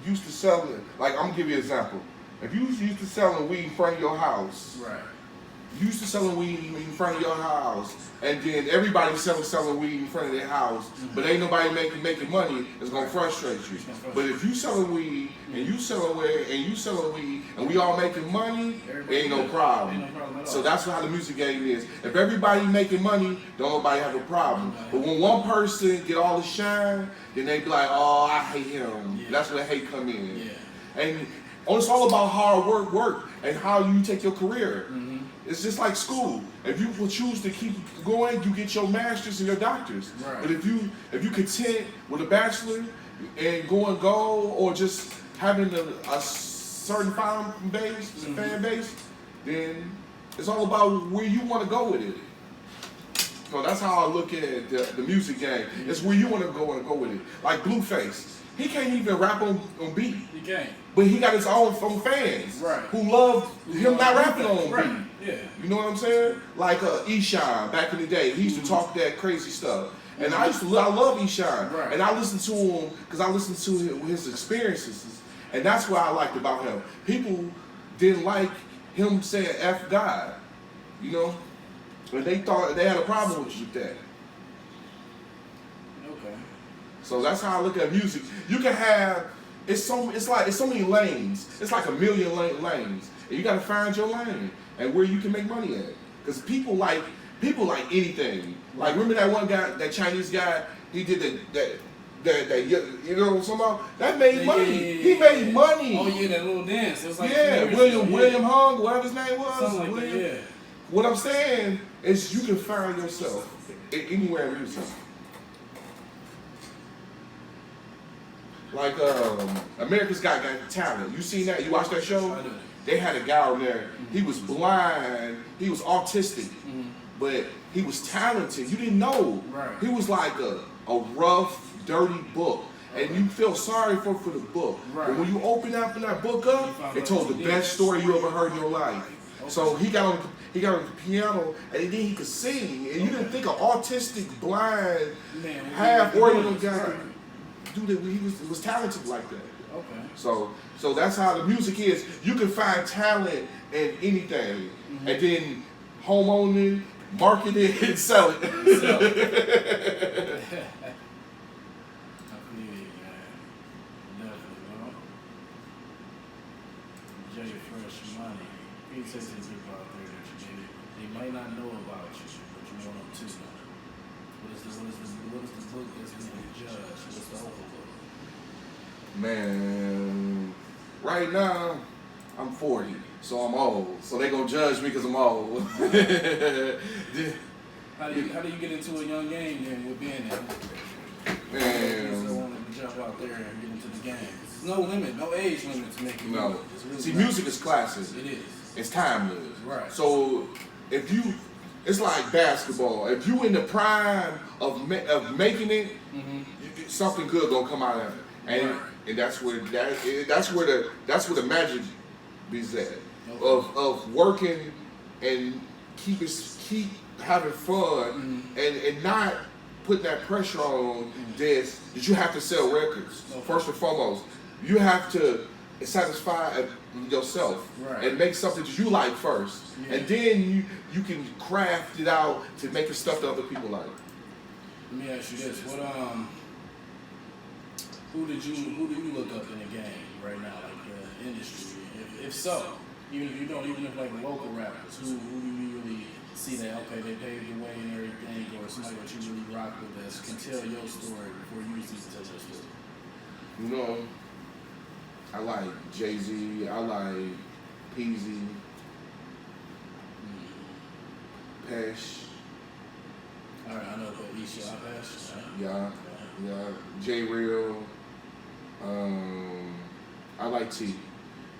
used to selling, I'm gonna give you an example. If you used to selling weed in front of your house, Right. you used to selling weed in front of your house, and then everybody selling weed in front of their house, but ain't nobody making money, it's gonna frustrate you. But if you selling weed and you selling weed and we all making money, ain't no problem. Ain't no problem at all. So that's how the music game is. If everybody making money, don't nobody have a problem. But when one person get all the shine, then they be like, oh, I hate him. Yeah. That's where hate come in. Yeah. And it's all about hard work, and how you take your career. It's just like school. If you will choose to keep going, you get your master's and your doctors. Right. But if you content with a bachelor and going gold, or just having a certain fan base, then it's all about where you want to go with it. So that's how I look at the music game. It's where you want to go with it. Like Blueface, he can't even rap on beat. You can't. But he got his own fans Right. who love him not rapping on Right. beat. Yeah. You know what I'm saying? Like Eshawn back in the day, he used to talk that crazy stuff, and I love Eshawn, Right. and I listened to him because I listened to his experiences, and that's what I liked about him. People didn't like him saying "F God," but they thought they had a problem with that. Okay. So that's how I look at music. You can have it's so many lanes. It's like a million lanes, and you got to find your lane and where you can make money at. Because people like anything. Like remember that one guy, that Chinese guy, he did that you know what I'm talking about? That made money. He made money. Oh yeah, that little dance. It was like William Hung, whatever his name was. Something like William. that, yeah. What I'm saying is you can find yourself anywhere in music. Like America's Got Talent. You seen that? You watched that show? I did. They had a guy on there. He was blind. He was autistic, but he was talented. You didn't know. Right. He was like a rough, dirty book, and you feel sorry for the book. Right. But when you open up that book up, it told the best story you ever heard in your life. Okay. So he got on the piano, and then he could sing. And you didn't think an autistic, blind, Man, half Oriental guy right. could do that. He was talented like that. Okay. So that's how the music is. You can find talent in anything, and then home it, market it, and sell it. I feel you, man. Definitely, bro. Jay Fresh Money. He says to people out there that they might not know about you, but you want them to know. What is the book that's being judged? What's the overlook? Man, right now I'm 40, so I'm old. So they gonna judge me because I'm old. How do you get into a young game then with being there? Man. So want to jump out there and get into the game. There's no limit, no age limit to make it. No. It's really See, not. music is classic. It is. It's timeless. Right. So it's like basketball. If you in the prime of making it, something good gonna come out of it. And Right. and that's where the magic is at. Okay. Of working and keep having fun and not putting that pressure on this that you have to sell records. Okay. First and foremost, you have to satisfy yourself Right. and make something that you like first, Yeah. and then you can craft it out to make the stuff that other people like. Let me ask you this: who do you look up in the game right now, like the industry? If so, even if you don't, even if like local rappers, who do you really see that okay, they paved the way and everything, or somebody that you really rock with that can tell your story before you see tell your story? You know, I like Jay-Z, I like Peasy, Pesh, All right, I know the Isha Pesh. yeah, J Real. I like T.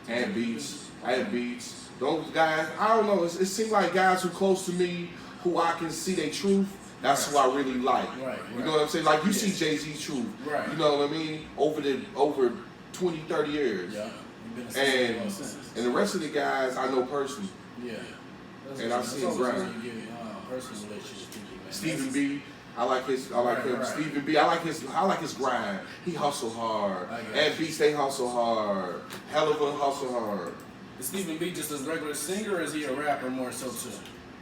And Beats. I had Beats. Those guys, I don't know. It seems like guys who close to me, who I can see their truth. That's who I really like. Right. You know what I'm saying? Like you see Jay-Z's truth. Right. You know what I mean? Over 20, 30 years. Yeah. You've been a And since. the rest of the guys I know personally. Yeah. And I've seen Brian. You get personal relationships with people, man. Stephen B. I like him. Right. Stephen B. I like his grind. He hustle hard. I got And you. Beats, they hustle hard. Hell of a hustle hard. Is Stephen B just a regular singer, or is he a rapper more so too?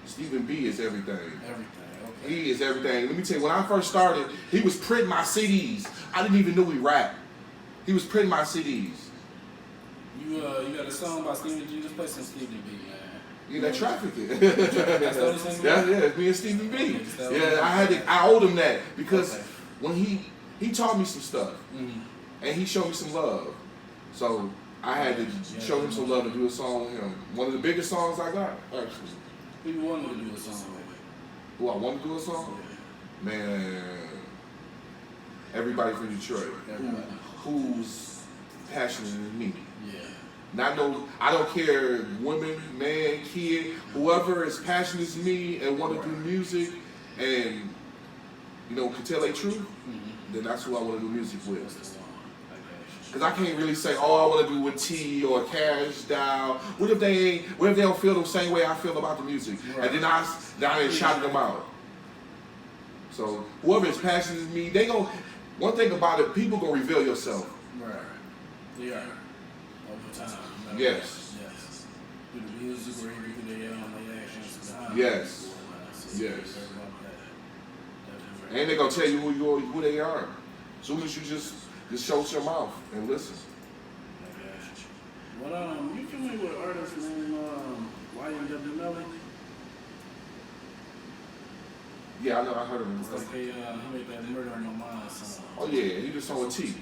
Stephen B. is everything. Everything. Okay. He is everything. Let me tell you, when I first started, he was printing my CDs. I didn't even know he rapped. He was printing my CDs. You got a song by Stephen G. Just play some Stephen B. Man. Yeah, that trafficking. That's the only thing. Yeah, it's me and Stephen B. Okay, Yeah, I owed him that because Okay. when he taught me some stuff and he showed me some love. So I had to show him some love to do a song with him. One of the biggest songs I got, actually. Who you wanted to do a song with? Who I want to do a song? Man, everybody from Detroit. Everybody. Who's passionate as me. Yeah. I don't care, women, man, kid, whoever is passionate as me and want to do music and, can tell their truth, then that's who I want to do music with. Because I can't really say, I want to do with T or Cash Doll. What if they don't feel the same way I feel about the music? Right. And then I ain't shouting them out. So whoever is passionate as me, one thing about it, people gonna reveal yourself. Right. They are. Over time. Yes. Yes. Through the music or even through their actions behind. Yes. Yes. And they're gonna tell you who they are. As soon as you just shut your mouth and listen. Well, you familiar with an artist named YNW Melly? Yeah, I know. I heard of him. It's like he made that Murder on My Mind song. Oh yeah, he did song with T.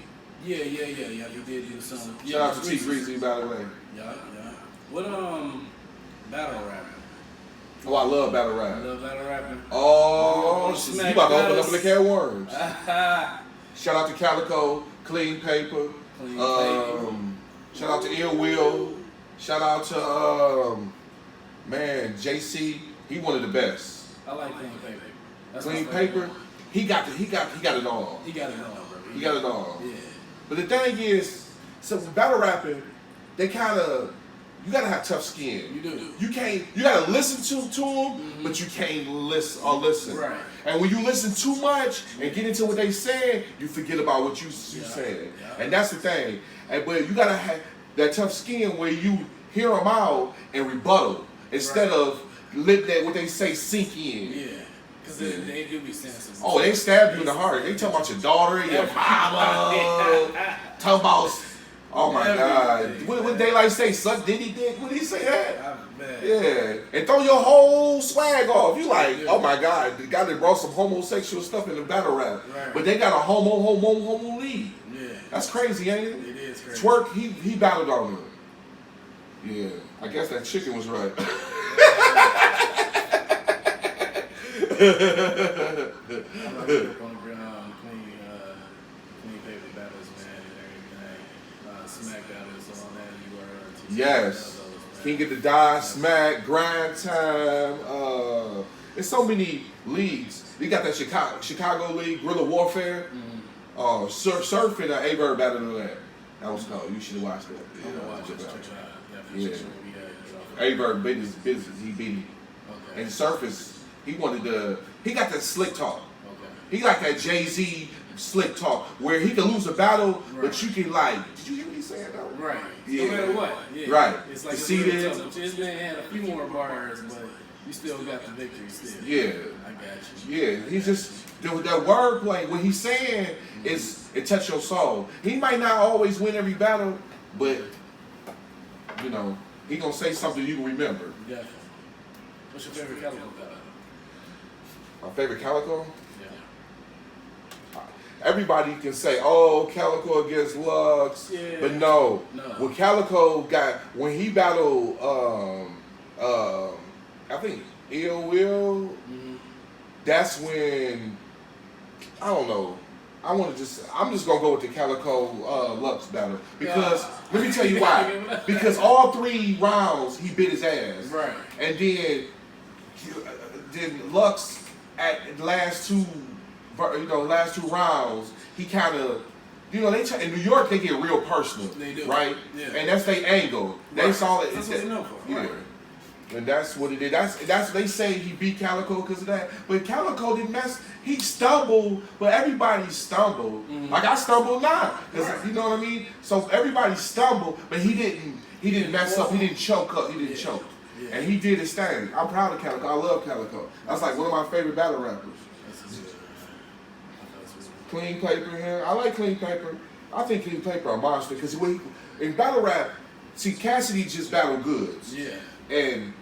Yeah. He did do the song. Shout out to T Greasy, by the way. Yeah. What battle rapping? Oh, I love battle I rap. love battle rapping. Oh, shit, you about to open up battles. the can of worms. Shout out to Calico, Clean Paper. Clean Paper. Shout out to Ill Will. Shout out to man, JC. He one of the best. I like Clean Paper. That's Clean my favorite Paper. one. He got it all. He got it all, bro. He got it all. Yeah. But the thing is, so with battle rapping, they kind of, you gotta have tough skin. You do. You gotta listen to them, but you can't listen. Right. And when you listen too much and get into what they saying, you forget about what you saying. Yeah. And that's the thing. But you gotta have that tough skin where you hear them out and rebuttal instead of let that what they say sink in. Yeah. Because they do be saying some. Oh, they stab you in the heart. They talk about your daughter, your mama, talk about. Oh my God! What Daylight say? Suck Diddy dick? What did he say that? Yeah, and throw your whole swag off. You like, oh my God, the guy that brought some homosexual stuff in the battle rap, but they got a homo lead. Yeah, that's crazy, ain't it? It is crazy. Twerk, he battled on him. Yeah, I guess that chicken was right. Smack battles on that. Yes. King of the Die, Smack, Grind Time. There's so many leagues. You got that Chicago League, Guerrilla Warfare. Surfing, A-Bird battle on that. That was cool. You should have watched that. Yeah. A-Bird beat his business. He beat him. Okay. And Surface, he got that slick talk. Okay. He like that Jay-Z slick talk where he can lose a battle, but you can did you hear what he said though? Right. Yeah. No matter what. Yeah. Right. It's like See this? This man had a few more bars, but you still got the victory still. Yeah. I got you. Yeah. He's just that wordplay. What he's saying is it touch your soul. He might not always win every battle, but he gonna say something you can remember. Definitely. What's your favorite Calico battle? My favorite Calico? Yeah. Everybody can say, "Oh, Calico against Lux," but no. What Calico got when he battled, I think Ill Will. That's when I don't know. I'm just gonna go with the Calico Lux battle because let me tell you why. Because all 3 rounds he bit his ass, right, and then Lux at the last two rounds, he kind of, in New York they get real personal, they do, right? Yeah. And that's their angle. They saw it. That's what they know for. Yeah. Right. And that's what it did. That's they say he beat Calico because of that. But Calico didn't mess. He stumbled, but everybody stumbled. Like I stumbled now, you know what I mean. So everybody stumbled, but he didn't mess up. He didn't choke up. He didn't choke. Yeah. And he did his thing. I'm proud of Calico. I love Calico. That's like one of my favorite battle rappers. Clean Paper here. I like Clean Paper. I think Clean Paper a monster because in battle rap, see Cassidy just battled goods. Yeah. And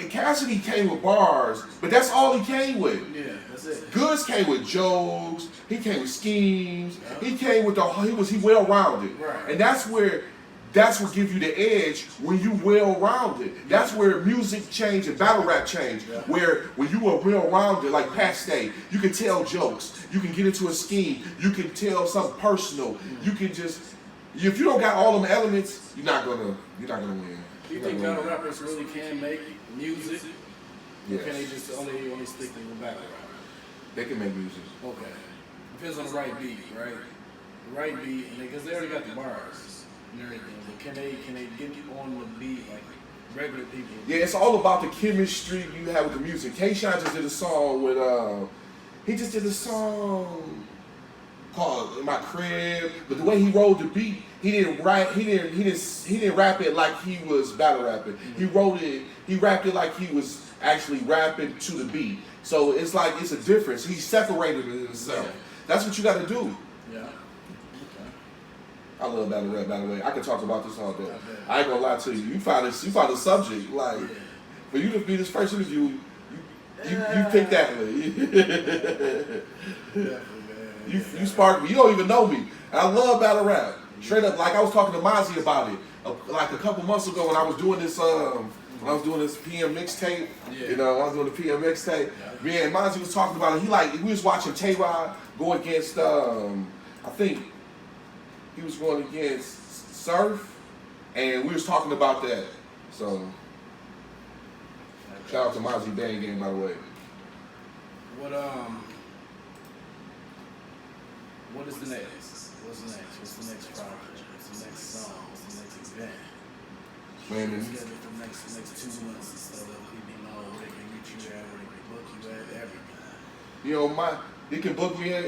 Cassidy came with bars, but that's all he came with. Yeah, that's it. Goods came with jokes. He came with schemes. Yeah. He came with he well rounded. Right. And that's what gives you the edge when you well rounded. That's where music change and battle rap change. Yeah. Where when you are well rounded, like Pat Stay, you can tell jokes. You can get into a scheme. You can tell something personal. You can just if you don't got all them elements, you're not gonna win. Do you think battle rappers really can make music? Yes. Or can they just only stick to the battle rap? They can make music. Okay. Depends on the right beat, right? The right beat, because they already got the bars and everything. But can they get on the beat like regular people? Yeah, it's all about the chemistry you have with the music. K-Shine just did a song with he just did a song called In My Crib, but the way he rolled the beat, he didn't rap it like he was battle rapping. He rapped it like he was actually rapping to the beat. So it's like it's a difference. He separated it himself. Yeah. That's what you got to do. Yeah. Okay. I love battle rap, by the way. I could talk about this all day. I ain't gonna lie to you. You found a subject. Like, for you to be this first interview, you picked that one. you sparked me. You don't even know me. And I love battle rap. Straight up, like I was talking to Mozzie about it, like a couple months ago when I was doing this, PM mixtape. Yeah. You know, I was doing the PM mixtape. Yeah. Me and Mozzie was talking about it. We was watching Tay-Rod go against, I think he was going against Surf, and we was talking about that. So, shout out to Mozzie Bang Game, by the way. What is the next? What's next? What's the next project? What's the next song? What's the next event? Man, Schedule for the next 2 months so that people know where they can reach you at, where they can book you at, everything. you know, you can book me at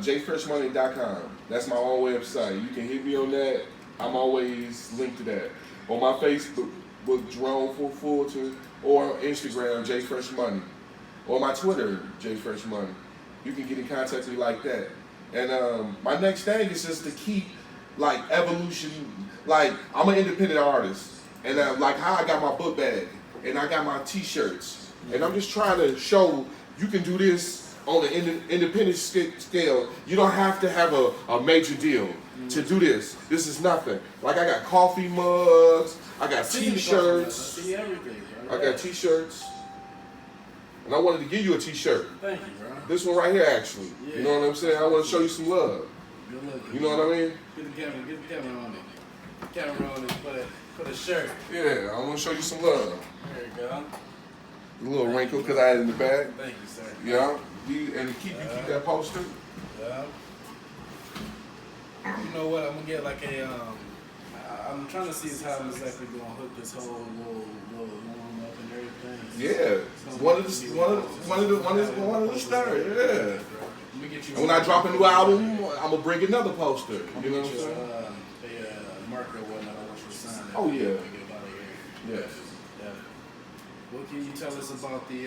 jfreshmoney.com. That's my own website. You can hit me on that. I'm always linked to that. On my Facebook, Jerome Fulton, or Instagram, jfreshmoney, or my Twitter, jfreshmoney. You can get in contact with me like that. And my next thing is just to keep like evolution. Like I'm an independent artist, and like how I got my book bag and I got my T-shirts, and I'm just trying to show you can do this on an independent scale. You don't have to have a major deal to do this. This is nothing. Like I got coffee mugs, I got T-shirts, See everything, bro. I got T-shirts, and I wanted to give you a T-shirt. Thank you, bro. This one right here, actually. Yeah. You know what I'm saying? I want to show you some love. Good looking. You know what I mean? Get the camera on it. Camera on it for the shirt. Yeah, I want to show you some love. There you go. A little wrinkle because I had it in the bag. Thank you, sir. Yeah. And to keep that poster. Yeah. You know what? I'm gonna get like a I'm trying to see how I'm exactly gonna hook this whole little warm up and everything. Yeah. One of the stars. Yeah. Let me get you. And when I drop a new album, I'm gonna bring another poster. You know what I'm saying? A marker or whatnot. I want you to sign that. Oh, yeah. Get up out of here. Yes. Yeah. What can you tell us about the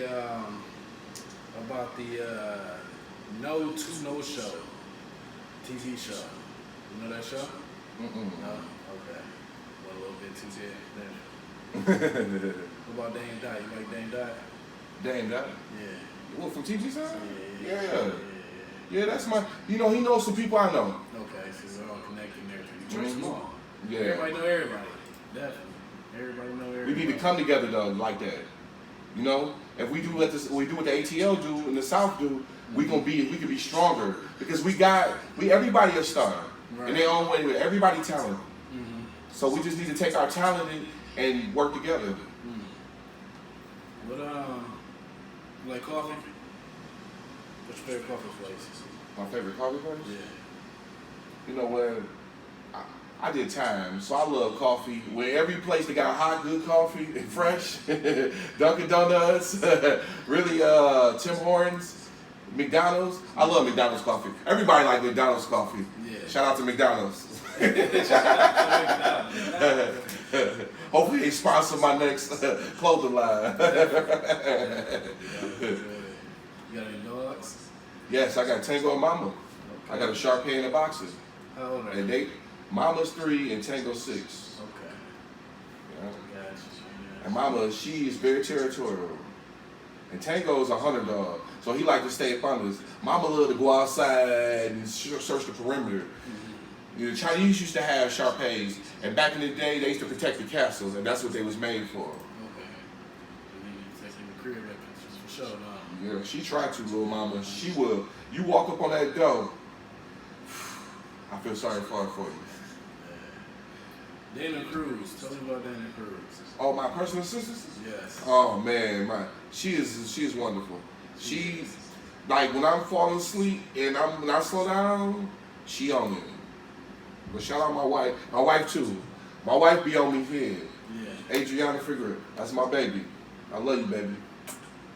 No to No Show TV show? You know that show? Mm-mm. No. Okay. Well, a little bit too dead. What about Dame Dot? You like Dame Dot? Dang, that. Yeah. What, from TV side? Yeah. Yeah, that's my. You know, he knows some people I know. Okay, so we're all connected there. Detroit's Mhm. small. Yeah. Everybody know everybody. Definitely. Everybody know everybody. We need to come together though, like that. You know, if we do what the ATL do and the South do, we can be stronger because everybody a star Right. in their own way. With everybody talented. Mm-hmm. So we just need to take our talent and work together. What you like coffee? What's your favorite coffee place? My favorite coffee place? Yeah. You know what? I did time, so I love coffee. Where every place that got hot, good coffee and fresh, Dunkin' Donuts, really Tim Hortons, McDonald's. I love McDonald's coffee. Everybody like McDonald's coffee. Yeah. Shout out to McDonald's. Hopefully they sponsor my next clothing line. You got any dogs? Yes, I got Tango and Mama. I got a Shar-Pei and a Boxer. How old are And you? Mama's 3 and Tango 6. Okay. Yeah. Gotcha. And Mama, she is very territorial. And Tango is a hunter dog, so he like to stay up under us. Mama love to go outside and search the perimeter. You know, the Chinese used to have Shar-Peis, and back in the day, they used to protect the castles, and that's what they was made for. Okay. And then you taking the career records for sure, no? Yeah, she tried to, little mama. She will. You walk up on that door, I feel sorry for you. Dana Cruz. Tell me about Dana Cruz. Oh, my personal assistant? Yes. Oh man, she is wonderful. She, like when I'm falling asleep and when I slow down, she on me. But shout out my wife too. My wife be on me here. Yeah. Adriana Figueroa, that's my baby. I love you, baby.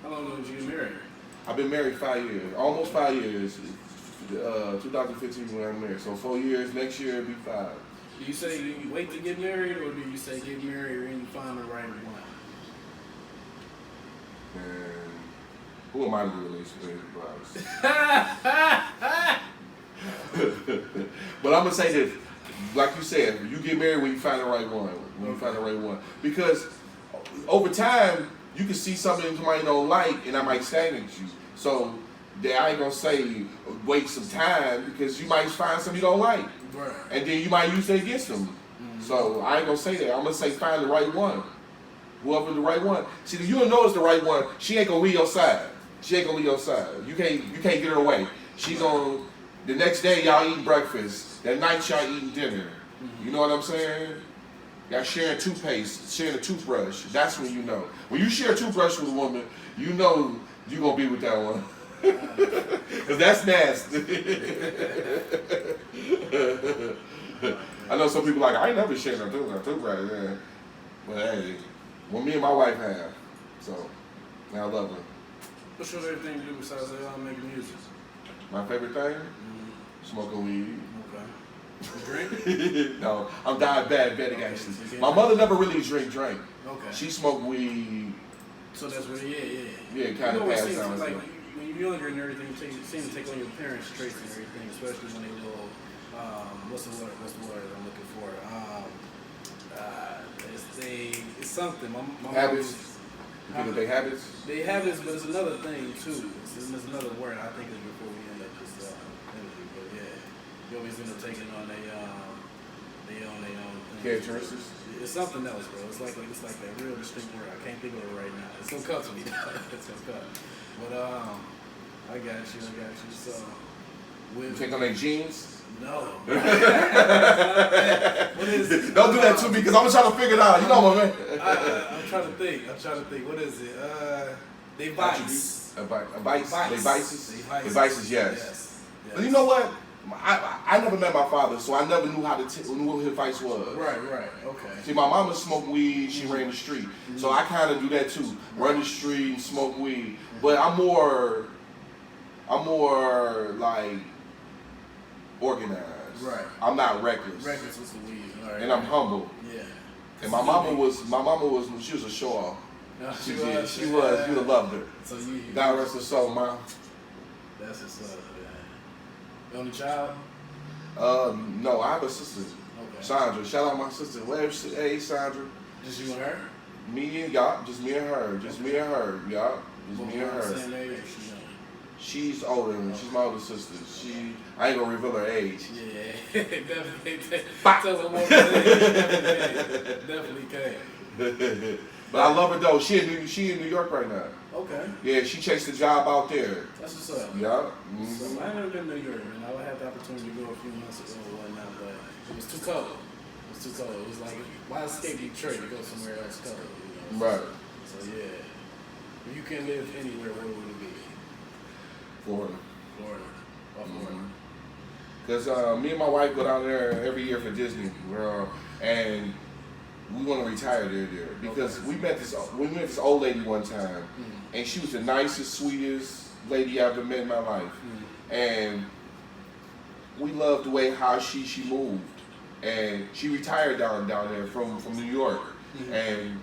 How long ago did you get married? I've been married 5 years, almost 5 years. 2015 when I'm married, so 4 years. Next year it'll be 5. Do you say you wait to get married, or do you say get married and you find the right one? And who am I to do relationship advice? But I'm gonna say this, like you said, you get married when you find the right one. When you find the right one, because over time you can see something somebody don't like, and that might stagnate you. So I ain't gonna say wait some time because you might find something you don't like, Right. and then you might use it against them. Mm-hmm. So I ain't gonna say that. I'm gonna say find the right one. Whoever the right one. See, if you don't know it's the right one, she ain't gonna leave your side. She ain't gonna leave your side. You can't get her away. She's gonna. The next day y'all eating breakfast. That night y'all eating dinner. You know what I'm saying? Y'all sharing toothpaste, sharing a toothbrush. That's when you know. When you share a toothbrush with a woman, you know you gonna be with that one. Cause that's nasty. I know some people like, I ain't never shared a toothbrush. Yeah. But hey, what me and my wife have. So, I love her. What's your favorite thing to do besides making music? My favorite thing? Smoking weed. Okay. You drink? No, I'm diabetic actually. My mother never really drank. Okay. She smoked weed. So that's what, yeah. Yeah, kind of it passed seems down. like when you're younger and everything, you seem to take on your parents' traits and everything, especially when they little. What's the word I'm looking for? It's something. My Habits. You think of their habits? They habits, but it's another thing too. It's another word I think is before we end up this interview. But yeah, you always end up taking on their own thing. Characteristics? It's something else, bro. It's like that real distinct word. I can't think of it right now. It's gonna come to me. It's gonna come. But I got you. So You take on their jeans? No. What is it? Don't do that to me because I'm trying to figure it out. You know what, man? I'm trying to think. What is it? They vice. They vices, yes. Yes. But you know what? I never met my father, so I never knew knew what his vice was. Right. Okay. See, my mama smoked weed. She ran the street, so I kind of do that too. Run the street and smoke weed. But I'm more like organized. Right. I'm not reckless. Reckless with the weed. All right. And I'm humble. Yeah. And my mama was she was a show off. She was. You'd have loved her. So you God rest her soul, Mom. That's what's up, man. The only child? No, I have a sister. Okay. Sandra. Shout out my sister. Hey, Sandra. Just you and her? Me and y'all. Just me and her. Y'all. Just me and her. Same age or she young? She's older than me. She's my older sister. I ain't gonna reveal her age. Yeah, definitely. Tell them what definitely can. But I love her though. She in New York right now. Okay. Yeah, she chased a job out there. That's what's up. Yeah. So I've never been to New York, man. I had the opportunity to go a few months ago or whatnot, but it was too cold. It was like, why escape Detroit to go somewhere else cold? You know? Right. So yeah. If you can live anywhere, where would it be? Florida. Florida. Because me and my wife go down there every year for Disney, and we want to retire there because we met this old lady one time, and she was the nicest, sweetest lady I've ever met in my life, and we loved the way how she moved, and she retired down there from New York, and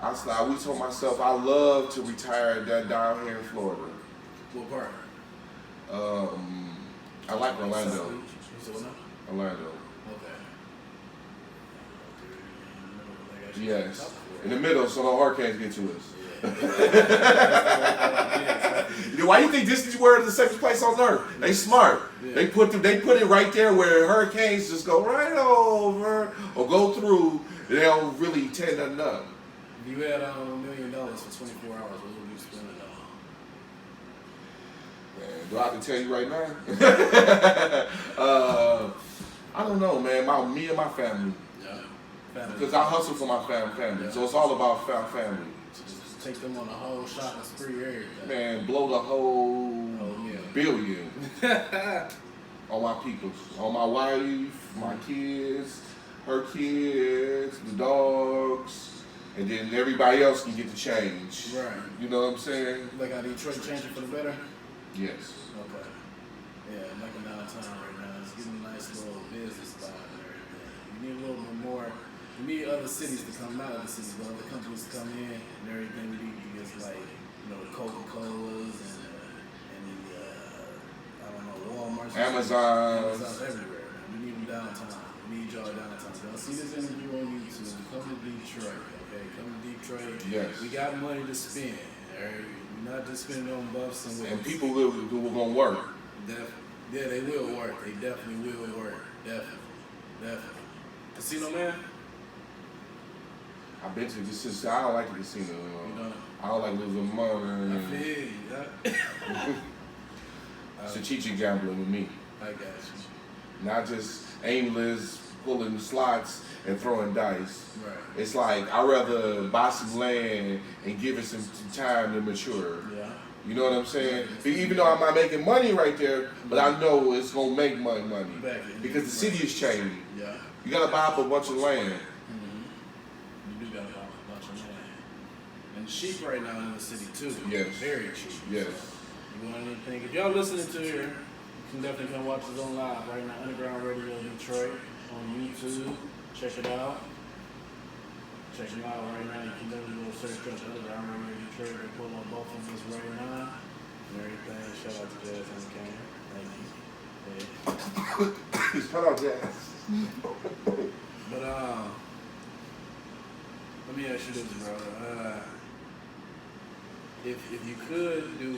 we told myself I love to retire down here in Florida. What part? I like Orlando. You said what now? Orlando. Okay. Yes. In the middle, so no hurricanes get to us. Why do you think Disney World is the safest place on earth? They smart. Yeah. They put it right there where hurricanes just go right over or go through. They don't really tear nothing up. If you had $1 million for 24 hours, what would you spend it on? Man, do I have to tell you right now? I don't know, man. Me and my family. Yeah. Because I hustle for my family. So it's all about family. Just take them on a whole shopping spree everything. Man, blow the whole billion on my peoples. On my wife, my kids, her kids, the dogs. And then everybody else can get the change. Right. You know what I'm saying? Like how Detroit changing for the better? Yes. Okay. Yeah, I'm liking downtown right now. It's getting a nice little business spot and everything. You need a little bit more. You need other cities to come out of the cities, but other companies to come in and everything. You need just like, the Coca-Colas and the, I don't know, Walmarts Amazon. Amazon's everywhere. We need them downtown. We need y'all downtown. Y'all see this interview on YouTube. Come to Detroit, okay? Come to Detroit. Yes. We got money to spend. All right? We're not just spending on buffs and And wigs. people will gonna work. Yeah, they will work. They definitely will work. Definitely. Casino man? I've been to the casino. I don't like the casino. You know, I don't like losing money. I feel you. Strategic gambling with me. I got you. Not just aimless pulling slots and throwing dice. Right. It's like I'd rather buy some land and give it some time to mature. Yeah. You know what I'm saying? Even though I'm not making money right there, but I know it's gonna make money because the city is changing. Yeah. You gotta buy up a bunch of land. You do got a bunch of land. And cheap right now in the city too. Yes. Very cheap. Yes. You want anything? If y'all listening to here, you can definitely come watch us on live right now. Underground Radio Detroit on YouTube. Check it out. Check them out right now. You can definitely go search up Underground Radio Detroit. They pull up both of us right now. And everything. Shout out to Jazz and Cam. Thank you. Shout out Jazz. But let me ask you this, bro. If you could do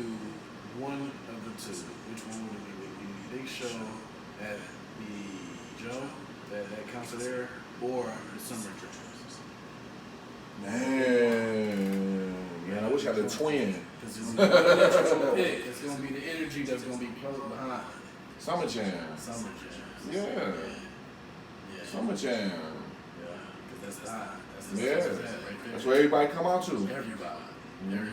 one of the two, which one would it be? Would it be the Big Show at the Joe, that concert there, or the Summer Jams? Man, I wish I had a twin. Because it's gonna be the energy that's gonna be close behind Summer Jam. Summer Jams. Yeah. Yeah. Summer Jam. Yeah. Because that's the high. That's the Yeah. that's right there. That's where everybody come out to. Everybody. You ain't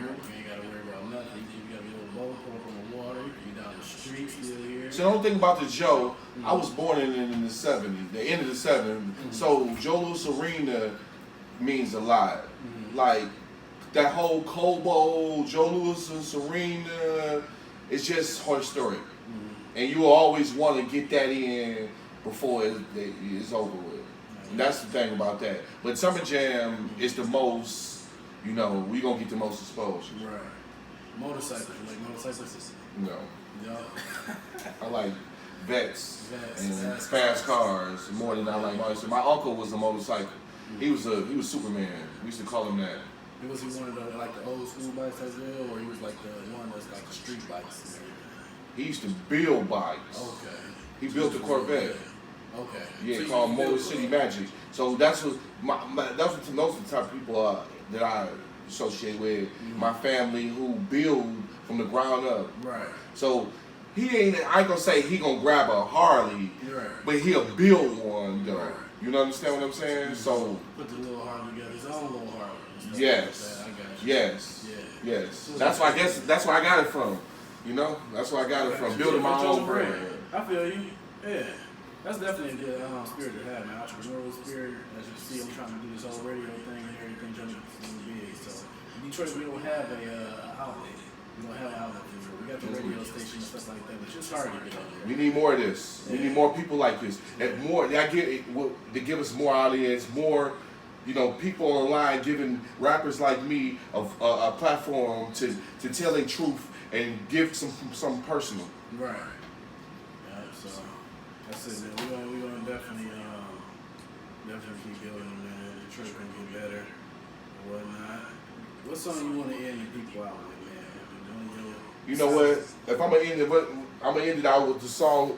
gotta worry about nothing. You gotta be able to boat, pull up on the water, you can be down the street, still here. So the only thing about the Joe, I was born in the 70s, the end of the 70s. So Joe Louis Arena means a lot. Like that whole Cobo, Joe Louis Arena, it's just historic. And you will always want to get that in before it's over with. And that's the thing about that. But Summer Jam is the most, we gonna get the most exposure. Right. Motorcycles, you like motorcycles? No. Yeah. I like vets and Vets. fast cars more than I like motorcycles. My uncle was a motorcycle. He was Superman. We used to call him that. Was he one of the old school bikes as well, or he was like the one that's like the street bikes and everything? He used to build bikes. Okay. He built a Corvette. Okay. Yeah, So called you Motor built City a- Magic. So that's what those are the type of people that I associate with. My family who build from the ground up. Right. So I ain't gonna say he gonna grab a Harley, Right. but he'll build one though. Right. You understand what I'm saying? So Put the little Harley together, his own little Harley. and stuff yes, like that. I got you. yes, Yeah. yes. That's why that's where I got it from. That's where I got it from. Building my own brand. I feel you. Yeah. That's definitely a good spirit to have, man. Entrepreneurial spirit. As you see, I'm trying to do this whole radio thing and everything, trying to be big. So in Detroit, we don't have a outlet. We don't have an outlet. We got the radio station and stuff like that, but it's hard to get out there. We need more of this. We need more people like this. And more. They give us more audience, more. People online giving rappers like me a platform to tell their truth and give some personal. Right. Yeah, so that's it, man. We're gonna definitely keep building, man. Detroit gonna get better and whatnot. What song you wanna end the people out with, man? You know what? If I'm gonna end it out with the song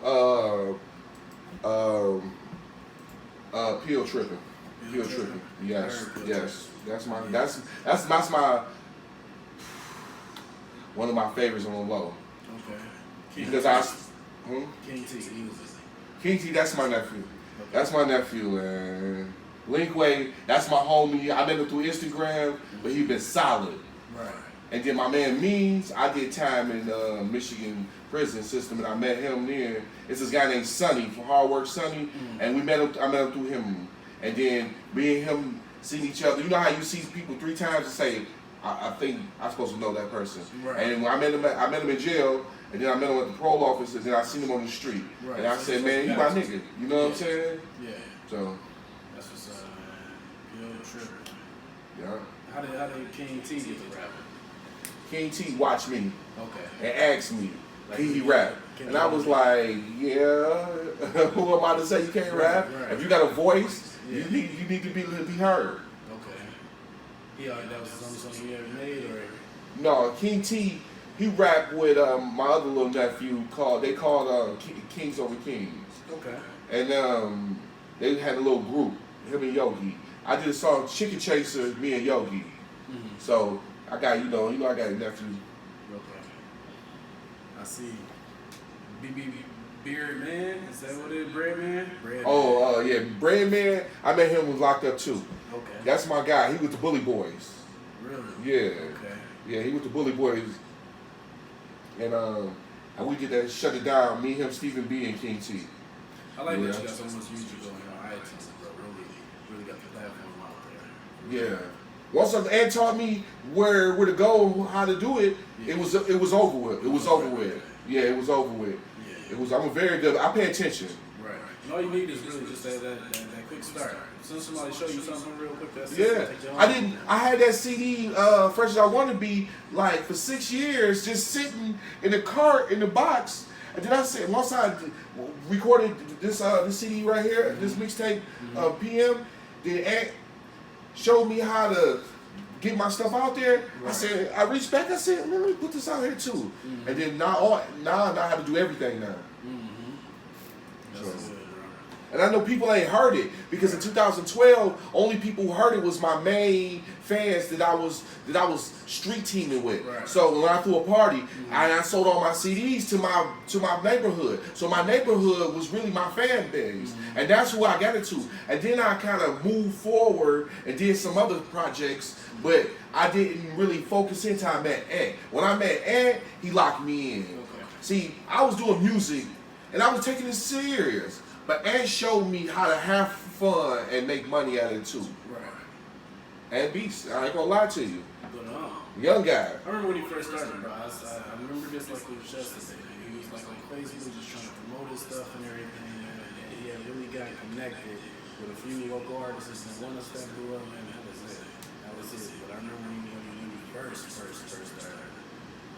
Pill Tripping. Pill Tripping. Yes. Yes. That's my one of my favorites on the low. Okay. Because King T, he was King T, that's my nephew. That's my nephew, and Linkway, that's my homie. I met him through Instagram, but he been solid. right. And then my man Means, I did time in Michigan prison system, and I met him there. It's this guy named Sonny, for Hard Work Sonny, and I met him through him. And then me and him seeing each other. You know how you see people 3 times and say, I think I'm supposed to know that person. Right. And when I met him in jail, and then I met him at the parole office, and then I seen him on the street. Right. And I So said, man, you my nigga. You know what I'm saying? Yeah. So, That's what's up, man. Pill Tripping. yeah. How did King T get the rapping? King T watched me Okay. and asked me, Like, he rapped. And I was like, yeah, who am I to say you can't rap? Right. If you got a voice, Yeah. you need to be heard. Okay. Yeah, that was the only song he ever made, or No, King T, he rapped with my other little nephew they called Kings Over Kings. okay. And they had a little group, him and Yogi. I did a song Chicken Chaser, me and Yogi. Mm-hmm. So I got I got a nephew. Okay. I see. Beard Man, is that what it is? Bread Man? Bread Oh, yeah, Bread Man. I met him was locked up too. Okay. That's my guy. He was the Bully Boys. Really? Yeah. Okay. Yeah, he was the Bully Boys. And we did that, shut it down. Me, him, Stephen B, and King T. I like Yeah. that you got so much music going on iTunes, bro. Really got the platform out there. Yeah. Once Ed taught me where to go, how to do it, Yeah. it was over with. It was over with. Yeah, it was over with. Yeah. I'm a very good. I pay attention. Right. And all you need is really just that quick start. As soon as somebody show you something real quick, that's Yeah, it. Take your own. I had that CD, Fresh as I Want to Be, like for 6 years, just sitting in the cart in the box. And then I said, once I recorded this CD right here, this mixtape, PM, then Ant showed me how to get my stuff out there. Right. I said, I reached back. I said, let me put this out here too. And then now I know how to do everything now. That's So- good, bro. And I know people ain't heard it because in 2012, only people who heard it was my main fans that I was street teaming with. Right. So when I threw a party, I sold all my CDs to my neighborhood. So my neighborhood was really my fan base, and that's who I got it to. And then I kind of moved forward and did some other projects, but I didn't really focus until I met Ant. When I met Ant, he locked me in. Okay. See, I was doing music, and I was taking it serious. But Ant showed me how to have fun and make money out of it too. Right. And beats, I ain't gonna lie to you. But Young guy. I remember when he first started, bro. I remember this like it was yesterday. He was like on Facebook just trying to promote his stuff and everything. And he had really got connected with a few local artists, and one of them blew up, and that was it. But I remember when he first started.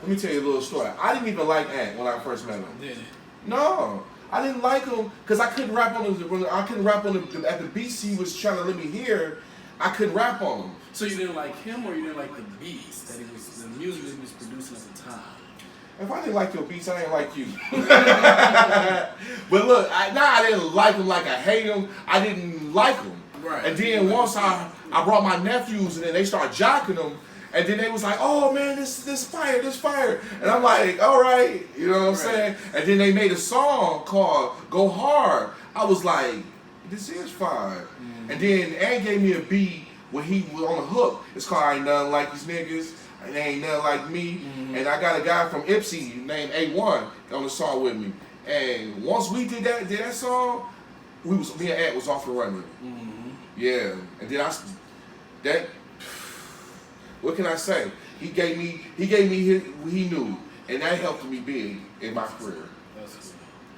Let me tell you a little story. I didn't even like Ant when I first met him. Did it? No, I didn't like him because I couldn't rap on him. I couldn't rap on him at the beats he was trying to let me hear. I couldn't rap on him. So you didn't like him, or you didn't like the beats that he was, the music that he was producing at the time? If I didn't like your beats, I ain't like you. But look, I didn't like him like I hate him. I didn't like him. Right. And then once I brought my nephews, and then they started jocking them, and then they was like, "Oh man, this fire," and I'm like, "All right," you know what I'm saying? And then they made a song called "Go Hard." I was like, "This is fire." And then Ant gave me a beat when he was on the hook. It's called "I Ain't Nothing Like These Niggas." And they ain't nothing like me. And I got a guy from Ipsy named A1 on the song with me. And once we did that song, me and Ant was off and running. Yeah. And then what can I say? He gave me what he knew, and that helped me big in my career. That's cool.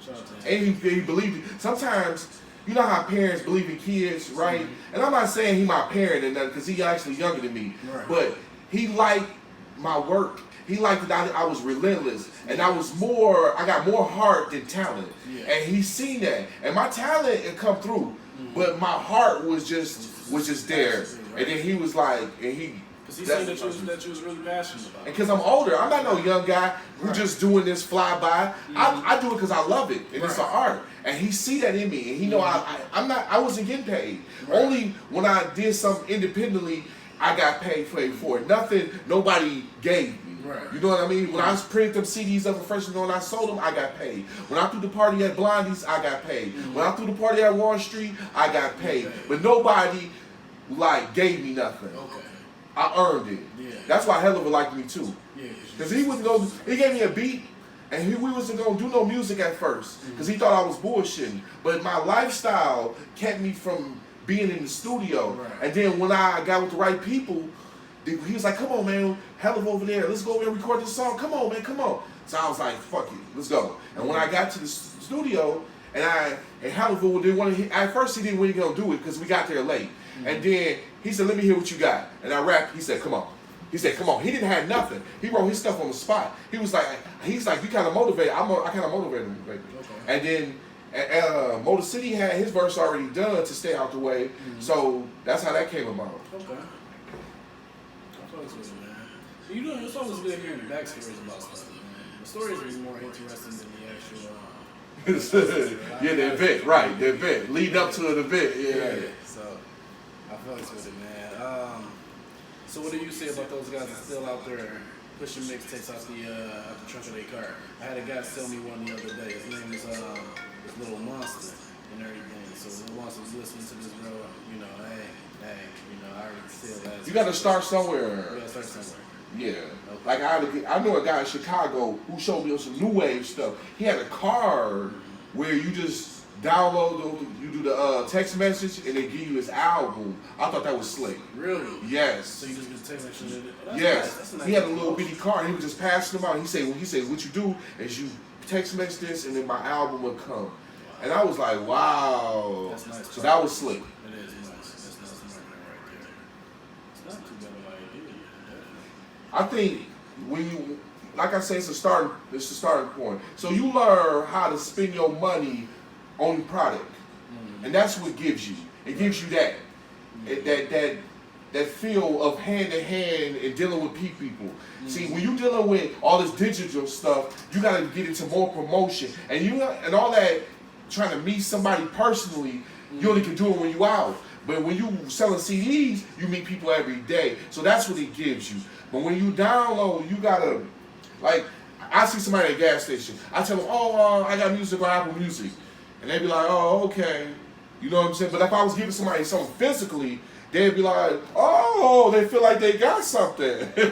Shout out to him. And he believed it. Sometimes, you know how parents believe in kids, right? And I'm not saying he my parent or nothing, because he actually younger than me. Right. But he liked my work. He liked that I was relentless, and I got more heart than talent. Yeah. And he seen that, and my talent had come through, but my heart was just there. And then he was like, and he. Because he seen that you was really passionate about it. Because I'm older, I'm not no young guy who just doing this fly by. I do it because I love it, and it's an art. And he see that in me, and he know I wasn't getting paid. Only when I did something independently, I got paid for it. Nothing, nobody gave me. Right. You know what I mean? When I was printing them CDs up for Freshman and I sold them, I got paid. When I threw the party at Blondie's, I got paid. When I threw the party at Wall Street, I got paid. But nobody gave me nothing. Okay. I earned it. Yeah. That's why Helluva liked me too. Yeah. Because he gave me a beat, and we wasn't going to do no music at first. Because he thought I was bullshitting. But my lifestyle kept me from being in the studio. Right. And then when I got with the right people, he was like, "Come on, man, Helluva over there. Let's go over and record this song. Come on, man, come on." So I was like, "Fuck it, let's go." And when I got to the studio, and Helluva didn't want to. At first, he didn't really gonna do it because we got there late. And then he said, "Let me hear what you got." And I rapped. He said, "Come on." He said, "Come on." He didn't have nothing. He wrote his stuff on the spot. He's like, "You kind of motivated." I kind of motivated him, baby. Okay. And then Motor City had his verse already done to stay out the way. So that's how that came about. Okay. I fucks with it, man. You know, it's always good hearing the backstories about stuff, man. The stories are more interesting than the actual. Yeah, the event, right? The event, lead up to an event. Yeah. So I fucks with it, man. So what do you say about those guys that's still out there pushing mixtapes out the trunk of their car? I had a guy tell me one the other day. His name is Little Monster and everything. So Little Monster was listening to this bro. You know, hey, you know, I already still has. You got to start You somewhere. gotta start somewhere. Yeah. Like I know a guy in Chicago who showed me some new wave stuff. He had a card where you just download, you do the text message, and they give you his album. I thought that was slick. Really? Yes. So you just get text message. Oh, that's Yes. nice. That's a nice He had a little approach. bitty card. He was just passing them out. He said, what you do is you text message this, and then my album will come. And I was like, wow. That's nice. So that was slick. It is nice. That's nice marketing right there. It's not too bad of an idea. Definitely. I think when you, like I say, it's a starting point. So you learn how to spend your money on your product, and that's what gives you. It gives you that, that feel of hand to hand and dealing with people. See, when you dealing with all this digital stuff, you got to get into more promotion, and all that trying to meet somebody personally. You only can do it when you out. But when you selling CDs, you meet people every day. So that's what it gives you. But when you download, you gotta, like, I see somebody at a gas station. I tell them, I got music on Apple Music. And they be like, oh, okay. You know what I'm saying? But if I was giving somebody something physically, they'd be like, oh, they feel like they got something.